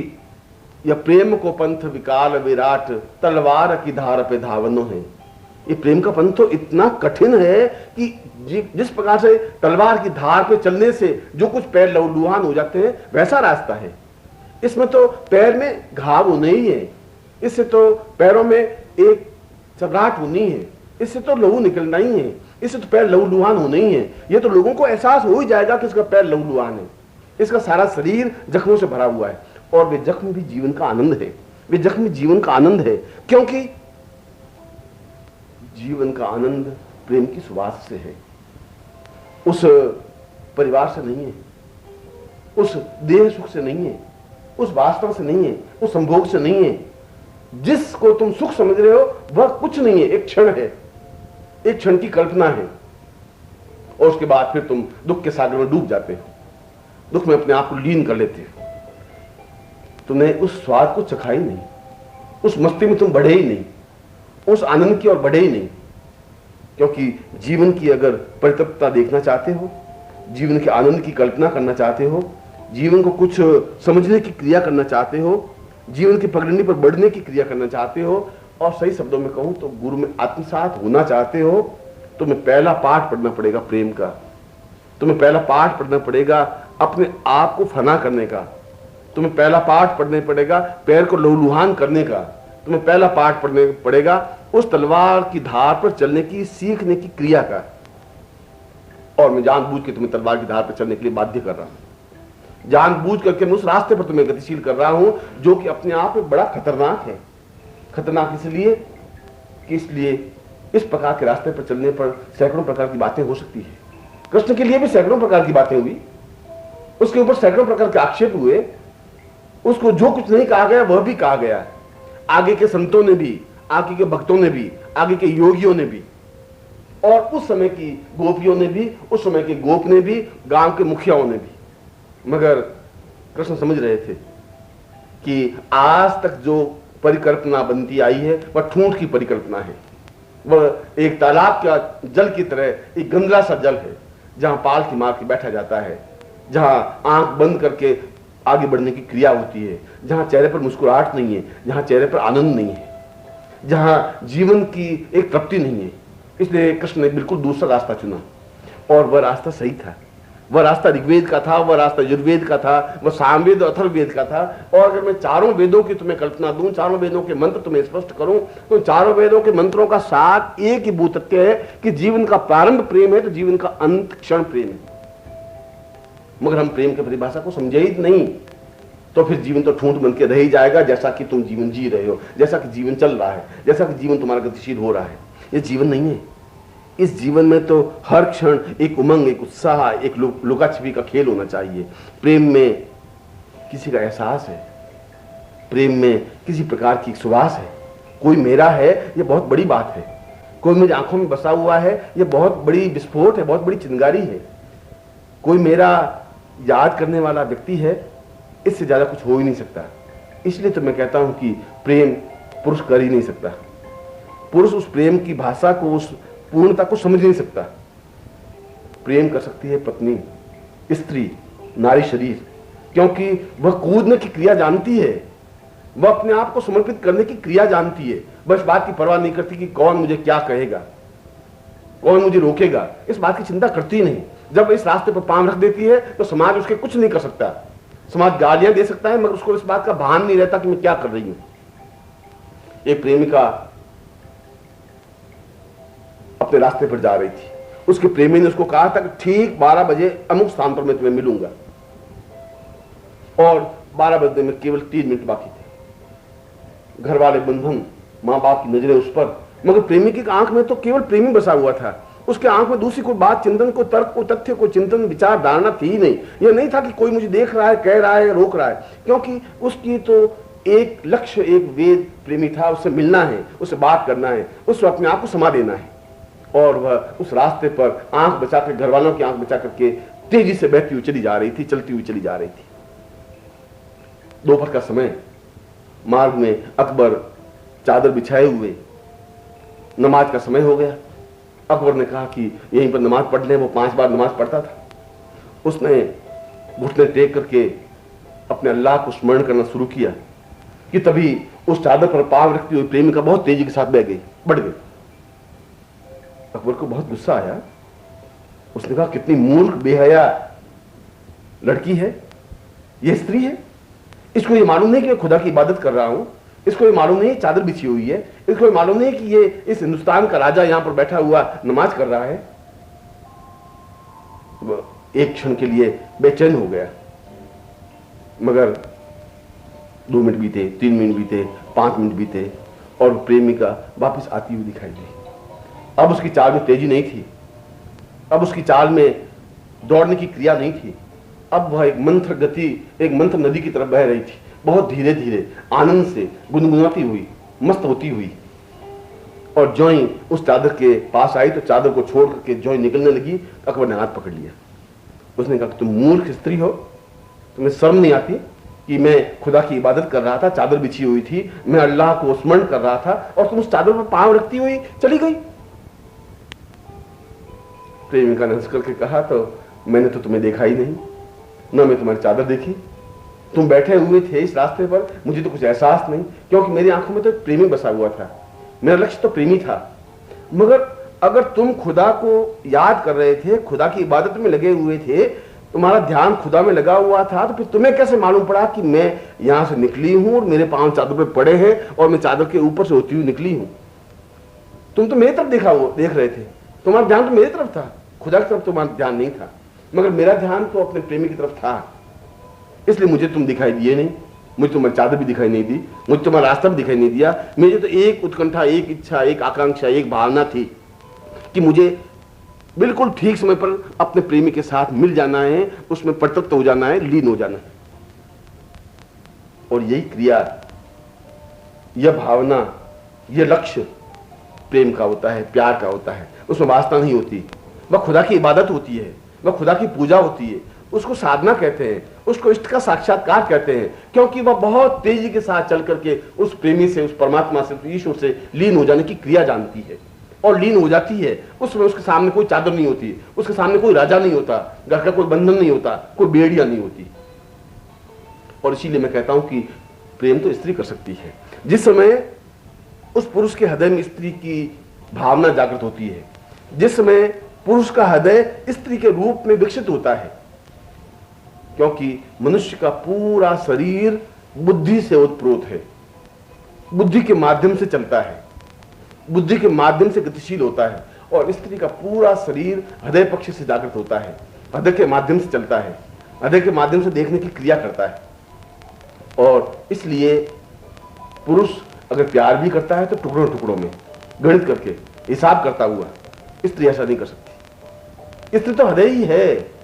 यह प्रेम को पंथ विकाल विराट, तलवार की धार पे धावनो है। ये प्रेम का पंथ तो इतना कठिन है कि जिस प्रकार से तलवार की धार पे चलने से जो कुछ पैर लहूलुहान हो जाते हैं, वैसा रास्ता है। इसमें तो पैर में घाव होने ही है, इससे तो पैरों में एक चबराहट होनी है, इससे तो लहू निकलना ही है, इससे तो पैर लहूलुहान होने ही है। ये तो लोगों को एहसास हो ही जाएगा कि इसका पैर लहूलुहान है, इसका सारा शरीर जख्मों से भरा हुआ है। और वे जख्म भी जीवन का आनंद है, वे जख्म भी जीवन का आनंद है, क्योंकि जीवन का आनंद प्रेम की सुवास से है, उस परिवार से नहीं है, उस देह सुख से नहीं है, उस वास्तव से नहीं है, उस संभोग से नहीं है। जिसको तुम सुख समझ रहे हो वह कुछ नहीं है, एक क्षण है, एक क्षण की कल्पना है, और उसके बाद फिर तुम दुख के सागर में डूब जाते हो, दुख में अपने आप को लीन कर लेते हो। तुमने उस स्वाद को चखा ही नहीं, उस मस्ती में तुम बढ़े ही नहीं, उस आनंद की ओर बढ़े ही नहीं। क्योंकि जीवन की अगर परितृप्तता देखना चाहते हो, जीवन के आनंद की कल्पना करना चाहते हो, जीवन को कुछ समझने की क्रिया करना चाहते हो, जीवन की पगडंडी पर बढ़ने की क्रिया करना चाहते हो, और सही शब्दों में कहूं तो गुरु में आत्मसात होना चाहते हो, तुम्हें पहला पाठ पढ़ना पड़ेगा प्रेम का। तुम्हें पहला पाठ पढ़ना पड़ेगा अपने आप को फना करने का। तुम्हें पहला पाठ पढ़ने पड़ेगा पैर को लहूलुहान करने का। तुम्हें पहला पाठ पढ़ने पड़ेगा उस तलवार की धार पर चलने की, सीखने की क्रिया का। और मैं जानबूझ के तुम्हें तलवार की धार पर चलने के लिए बाध्य कर रहा हूं, जानबूझ करके मैं उस रास्ते पर तुम्हें गतिशील कर रहा हूं जो कि अपने आप में बड़ा खतरनाक है। खतरनाक इसलिए कि इस प्रकार के रास्ते पर चलने पर सैकड़ों प्रकार की बातें हो सकती है। कृष्ण के लिए भी सैकड़ों प्रकार की बातें हुई, उसके ऊपर सैकड़ों प्रकार के आक्षेप हुए, उसको जो कुछ नहीं कहा गया वह भी कहा गया। आगे के संतों ने भी, आगे के भक्तों ने भी, आगे के योगियों ने भी, और उस समय की गोपियों ने भी, उस समय के गोप ने भी, गांव के मुखियाओं ने भी। मगर कृष्ण समझ रहे थे कि आज तक जो परिकल्पना बनती आई है वह ठूंठ की परिकल्पना है। वह एक तालाब का जल की तरह एक गंदला सा जल है, जहां पालथी मार के बैठा जाता है, जहां आंख बंद करके आगे बढ़ने की क्रिया होती है, जहां चेहरे पर मुस्कुराहट नहीं है, जहां चेहरे पर आनंद नहीं है, जहां जीवन की एक तृप्ति नहीं है। इसलिए कृष्ण ने बिल्कुल दूसरा रास्ता चुना, और वह रास्ता सही था। वह रास्ता ऋग्वेद का था, वह रास्ता यजुर्वेद का था, वह सामवेद और अथर्ववेद का था। और अगर मैं चारों वेदों की तुम्हें कल्पना दूं, चारों वेदों के मंत्र तुम्हें स्पष्ट करूं, तो चारों वेदों के मंत्रों का सार एक ही भूतत्व है कि जीवन का प्रारंभ प्रेम है तो जीवन का अंत क्षण प्रेम है। मगर हम प्रेम की परिभाषा को समझे ही नहीं, तो फिर जीवन तो ठूंठ बन के रह ही जाएगा, जैसा कि तुम जीवन जी रहे हो, जैसा कि जीवन चल रहा है, जैसा कि जीवन तुम्हारा गतिशील हो रहा है। ये जीवन नहीं है, इस जीवन में तो हर क्षण एक उमंग, एक उत्साह, एक लुका छिपी का खेल होना चाहिए। प्रेम में किसी का एहसास है, प्रेम में किसी प्रकार की सुवास है। कोई मेरा है, ये बहुत बड़ी बात है। कोई मेरी आंखों में बसा हुआ है, ये बहुत बड़ी विस्फोट है, बहुत बड़ी चिंगारी है। कोई मेरा याद करने वाला व्यक्ति है, इससे ज्यादा कुछ हो ही नहीं सकता। इसलिए तो मैं कहता हूं कि प्रेम पुरुष कर ही नहीं सकता। पुरुष उस प्रेम की भाषा को, उस पूर्णता को समझ नहीं सकता। प्रेम कर सकती है पत्नी, स्त्री, नारी शरीर, क्योंकि वह कूदने की क्रिया जानती है, वह अपने आप को समर्पित करने की क्रिया जानती है। बस बात की परवाह नहीं करती कि कौन मुझे क्या कहेगा, कौन मुझे रोकेगा, इस बात की चिंता करती नहीं। जब इस रास्ते पर पांव रख देती है तो समाज उसके कुछ नहीं कर सकता। समाज गालियां दे सकता है, मगर उसको इस बात का भान नहीं रहता कि मैं क्या कर रही हूं। एक प्रेमिका अपने रास्ते पर जा रही थी, उसके प्रेमी ने उसको कहा था कि ठीक 12 बजे अमुक स्थान पर मैं तुम्हें मिलूंगा, और 12 बजने में केवल 3 मिनट बाकी थे। घर वाले बंधन, मां बाप की नजरें उस पर, मगर प्रेमी की आंख में तो केवल प्रेमी बसा हुआ था। उसके आंख में दूसरी कोई बात, चिंतन, कोई तर्क, कोई तथ्य, कोई चिंतन, विचार, धारणा थी ही नहीं। यह नहीं था कि कोई मुझे देख रहा है, कह रहा है, रोक रहा है, क्योंकि उसकी तो एक लक्ष्य, एक वेद प्रेमी था। उससे मिलना है, उससे बात करना है, उससे अपने आप को समा देना है। और वह उस रास्ते पर आंख बचाकर, घर वालों की आंख बचा करके तेजी से बहती हुई चली जा रही थी, चलती हुई चली जा रही थी। दोपहर का समय, मार्ग में अकबर चादर बिछाए हुए, नमाज का समय हो गया। अकबर ने कहा कि यहीं पर नमाज पढ़ लें। वो 5 बार नमाज पढ़ता था। उसने घुटने टेक करके अपने अल्लाह को स्मरण करना शुरू किया कि तभी उस चादर पर पांव रखती हुई प्रेमिका बहुत तेजी के साथ बह गई, बढ़ गई। अकबर को बहुत गुस्सा आया। उसने कहा, कितनी मूर्ख बेहया लड़की है, यह स्त्री है। इसको ये मालूम नहीं कि मैं खुदा की इबादत कर रहा हूं, इसको ये मालूम नहीं चादर बिछी हुई है, इसको ये मालूम नहीं कि ये इस हिंदुस्तान का राजा यहां पर बैठा हुआ नमाज कर रहा है। एक क्षण के लिए बेचैन हो गया, मगर 2 मिनट बीते, 3 मिनट बीते, 5 मिनट बीते, और प्रेमिका वापस आती हुई दिखाई दी। अब उसकी चाल में तेजी नहीं थी, अब उसकी चाल में दौड़ने की क्रिया नहीं थी। अब वह एक मंत्र गति, एक मंत्र नदी की तरफ बह रही थी, बहुत धीरे धीरे, आनंद से गुनगुनाती हुई, मस्त होती हुई। और ज्यों ही उस चादर के पास आई तो चादर को छोड़ करके ज्यों ही निकलने लगी, अकबर ने हाथ पकड़ लिया। उसने कहा, तुम मूर्ख स्त्री हो, तुम्हें शर्म नहीं आती कि मैं खुदा की इबादत कर रहा था, चादर बिछी हुई थी, मैं अल्लाह को स्मरण कर रहा था, और तुम उस चादर पर पांव रखती हुई चली गई। प्रेमिका ने हंस करके कहा, तो मैंने तो तुम्हें देखा ही नहीं, न मैं तुम्हारी चादर देखी। तुम बैठे हुए थे इस रास्ते पर, मुझे तो कुछ एहसास नहीं, क्योंकि मेरी आंखों में तो प्रेमी बसा हुआ था, मेरा लक्ष्य तो प्रेमी था। मगर अगर तुम खुदा को याद कर रहे थे, खुदा की इबादत में लगे हुए थे, तुम्हारा ध्यान खुदा में लगा हुआ था, तो फिर तुम्हें कैसे मालूम पड़ा कि मैं यहां से निकली हूं और मेरे पांव चादर पे पड़े हैं और मैं चादर के ऊपर से होती हुई निकली हूं? तुम तो मेरी तरफ देख रहे थे, तुम्हारा ध्यान तो मेरी तरफ था, खुदा की तरफ तुम्हारा ध्यान नहीं था। मगर मेरा ध्यान तो अपने प्रेमी की तरफ था, इसलिए मुझे तुम दिखाई दिए नहीं, मुझे तुम्हारी चादर भी दिखाई नहीं दी, मुझे तुम्हारा रास्ता भी दिखाई नहीं दिया। मुझे तो एक उत्कंठा, एक इच्छा, एक आकांक्षा, एक भावना थी कि मुझे बिल्कुल ठीक समय पर अपने प्रेमी के साथ मिल जाना है, उसमें प्रतप्त हो जाना है, लीन हो जाना है। और यही क्रिया, यह भावना, यह लक्ष्य प्रेम का होता है, प्यार का होता है। उसमें वासना नहीं होती, वह खुदा की इबादत होती है, वह खुदा की पूजा होती है, उसको साधना कहते हैं, उसको इष्ट का साक्षात्कार कहते हैं, क्योंकि वह बहुत तेजी के साथ चल करके उस प्रेमी से, उस परमात्मा से, ईश्वर से लीन हो जाने की क्रिया जानती है और लीन हो जाती है। उसमें उसके सामने कोई चादर नहीं होती, उसके सामने कोई राजा नहीं होता, घर का कोई बंधन नहीं होता, कोई बेड़िया नहीं होती। और इसीलिए मैं कहता हूं कि प्रेम तो स्त्री कर सकती है। जिस समय उस पुरुष के हृदय में स्त्री की भावना जागृत होती है, जिस समय पुरुष का हृदय स्त्री के रूप में विकसित होता है, क्योंकि मनुष्य का पूरा शरीर बुद्धि से ओतप्रोत है, बुद्धि के माध्यम से चलता है, बुद्धि के माध्यम से गतिशील होता है, और स्त्री का पूरा शरीर हृदय पक्ष से जागृत होता है, हृदय के माध्यम से चलता है, हृदय के माध्यम से देखने की क्रिया करता है। और इसलिए पुरुष अगर प्यार भी करता है तो टुकड़ों टुकड़ों में गणित करके, हिसाब करता हुआ, स्त्री ऐसा नहीं कर सकती। स्त्री तो हृदय ही है,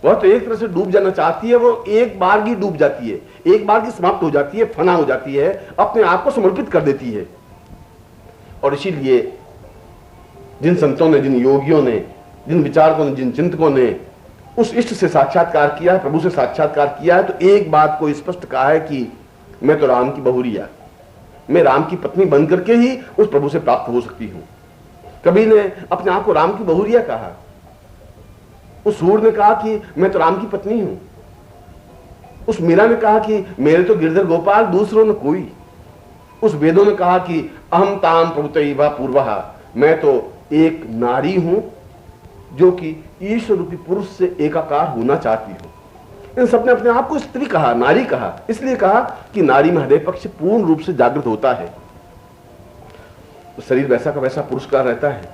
वह तो एक तरह से डूब जाना चाहती है, वो एक बार की डूब जाती है, एक बार की समाप्त हो जाती है, फना हो जाती है, अपने आप को समर्पित कर देती है। और इसीलिए जिन संतों ने, जिन योगियों ने, जिन विचारकों ने, जिन चिंतकों ने उस इष्ट से साक्षात्कार किया है, प्रभु से साक्षात्कार किया है, तो एक बात को स्पष्ट कहा है कि मैं तो राम की बहुरिया, मैं राम की पत्नी बन करके ही उस प्रभु से प्राप्त हो सकती हूं। कबीर ने अपने आप को राम की बहुरिया कहा, उस सूर ने कहा कि मैं तो राम की पत्नी हूं, उस मीरा ने कहा कि मेरे तो गिरधर गोपाल, दूसरों ने कोई, उस वेदों ने कहा कि अहम ताम प्रभुतैव पूर्वः, मैं तो एक नारी हूं जो कि ईश्वर रूपी पुरुष से एकाकार होना चाहती हूं। इन सबने अपने आप को स्त्री कहा, नारी कहा, इसलिए कहा कि नारी में हृदय पक्ष पूर्ण रूप से जागृत होता है, तो शरीर वैसा का वैसा पुरुष का रहता है,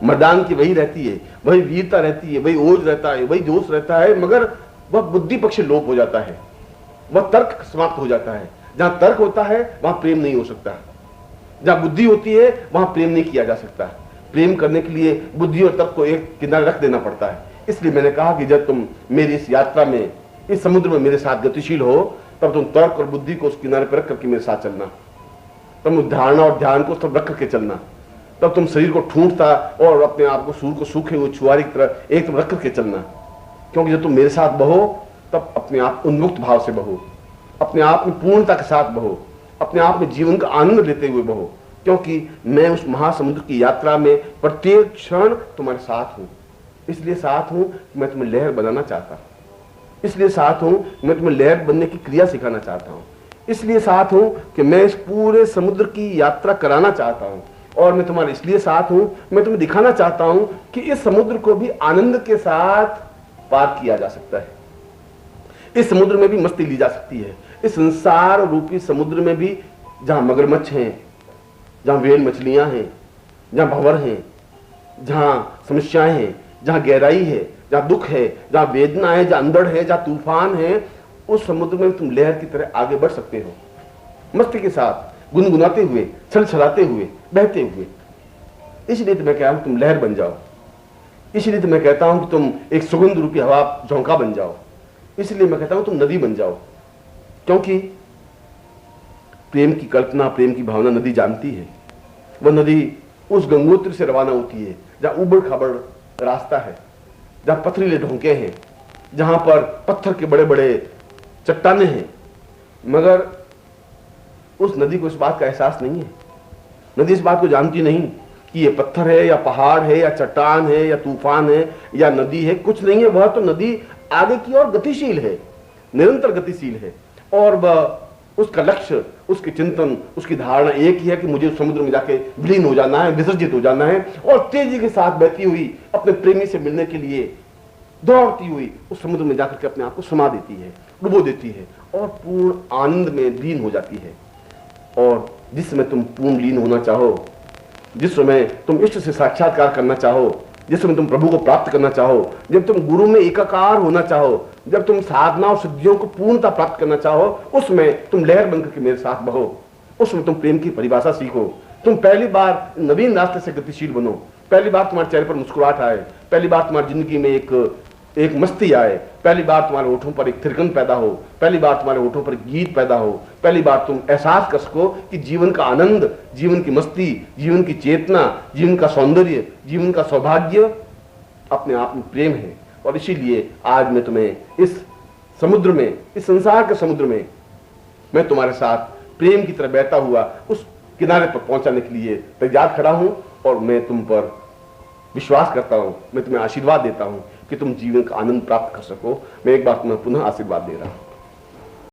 मर्दान की वही रहती है, वही वीरता रहती है, वही ओज रहता है, वही जोश रहता है, मगर वह बुद्धि पक्ष लोप हो जाता है, वह तर्क समाप्त हो जाता है। जहां तर्क होता है वहां प्रेम नहीं हो सकता, जहां बुद्धि होती है वहां प्रेम नहीं किया जा सकता। प्रेम करने के लिए बुद्धि और तर्क को एक किनारे रख देना पड़ता है। इसलिए मैंने कहा कि जब तुम मेरी इस यात्रा में, इस समुद्र में मेरे साथ गतिशील हो, तब तुम तर्क और बुद्धि को उस किनारे पर रख करके मेरे साथ चलना, तुम धारणा और ध्यान को सब रख करके चलना, तब तुम शरीर को ठूंठता और अपने आप को सूर्य को सूखे हुए छुआरी की तरह एक तरफ रख करके चलना। क्योंकि जब तुम मेरे साथ बहो तब अपने आप उन्मुक्त भाव से बहो, अपने आप में पूर्णता के साथ बहो, अपने आप में जीवन का आनंद लेते हुए बहो, क्योंकि मैं उस महासमुद्र की यात्रा में प्रत्येक क्षण तुम्हारे साथ हूं। इसलिए साथ हूं मैं तुम्हें लहर बनाना चाहता हूं, इसलिए साथ हूं मैं तुम्हें लहर बनने की क्रिया सिखाना चाहता हूं, इसलिए साथ हूं कि मैं इस पूरे समुद्र की यात्रा कराना चाहता हूं, और मैं तुम्हारे इसलिए साथ हूं मैं तुम्हें दिखाना चाहता हूं कि इस समुद्र को भी आनंद के साथ पार किया जा सकता है, इस समुद्र में भी मस्ती ली जा सकती है। इस संसार रूपी समुद्र में भी जहां मगरमच्छ हैं, जहां वेल मछलियां हैं, जहां भंवर हैं, जहां समस्याएं हैं, जहां गहराई है, जहां दुख है, जहां वेदना है, जहां अंधड़ है, जहां तूफान है, उस समुद्र में तुम लहर की तरह आगे बढ़ सकते हो, मस्ती के साथ, गुनगुनाते हुए, छलछलाते हुए, बहते हुए। इसलिए तो मैं कह रहा हूं तुम लहर बन जाओ, इसलिए तो मैं कहता हूं कि तुम एक सुगंध रूपी हवा झोंका बन जाओ, इसलिए मैं कहता हूं तुम नदी बन जाओ। क्योंकि प्रेम की कल्पना, प्रेम की भावना नदी जानती है। वह नदी उस गंगोत्री से रवाना होती है जहां उबड़ खाबड़ रास्ता है, जहां पथरीले ढोंके हैं, जहां पर पत्थर के बड़े बड़े चट्टाने हैं, मगर उस नदी को इस बात का एहसास नहीं है। नदी इस बात को जानती नहीं कि ये पत्थर है या पहाड़ है या चट्टान है या तूफान है या नदी है, कुछ नहीं है। वह तो नदी आगे की ओर गतिशील है, निरंतर गतिशील है, और वह उसका लक्ष्य, उसके चिंतन, उसकी धारणा एक ही है कि मुझे समुद्र में जाके विलीन हो जाना है, विसर्जित हो जाना है, और तेजी के साथ बहती हुई अपने प्रेमी से मिलने के लिए दौड़ती हुई उस समुद्र में जाकर के अपने आप को समा देती है, डुबो देती है और पूर्ण आनंद में लीन हो जाती है। और जिस समय तुम पूर्ण लीन होना चाहो, जिस समय तुम इष्ट से साक्षात्कार करना चाहो, जिस समय तुम प्रभु को प्राप्त करना चाहो, जब तुम गुरु में एकाकार होना चाहो, जब तुम साधना और सिद्धियों को पूर्णता प्राप्त करना चाहो, उसमें तुम लहर बनकर के मेरे साथ बहो, उसमें तुम प्रेम की परिभाषा सीखो। तुम पहली बार नवीन रास्ते से गतिशील बनो, पहली बार तुम्हारे चेहरे पर मुस्कुराहट आए, पहली बार तुम्हारी जिंदगी में एक मस्ती आए, पहली बार तुम्हारे होठों पर एक थिरकन पैदा हो, पहली बार तुम्हारे होठों पर गीत पैदा हो, पहली बार तुम एहसास कर सको कि जीवन का आनंद, जीवन की मस्ती, जीवन की चेतना, जीवन का सौंदर्य, जीवन का सौभाग्य अपने आप में प्रेम है। और इसीलिए आज मैं तुम्हें इस समुद्र में, इस संसार के समुद्र में, मैं तुम्हारे साथ प्रेम की तरह बहता हुआ उस किनारे पर पहुंचाने के लिए तैयार खड़ा हूं, और मैं तुम पर विश्वास करता हूं, मैं तुम्हें आशीर्वाद देता हूं कि तुम जीवन का आनंद प्राप्त कर सको। मैं एक बार तुम्हें पुनः आशीर्वाद दे रहा हूं।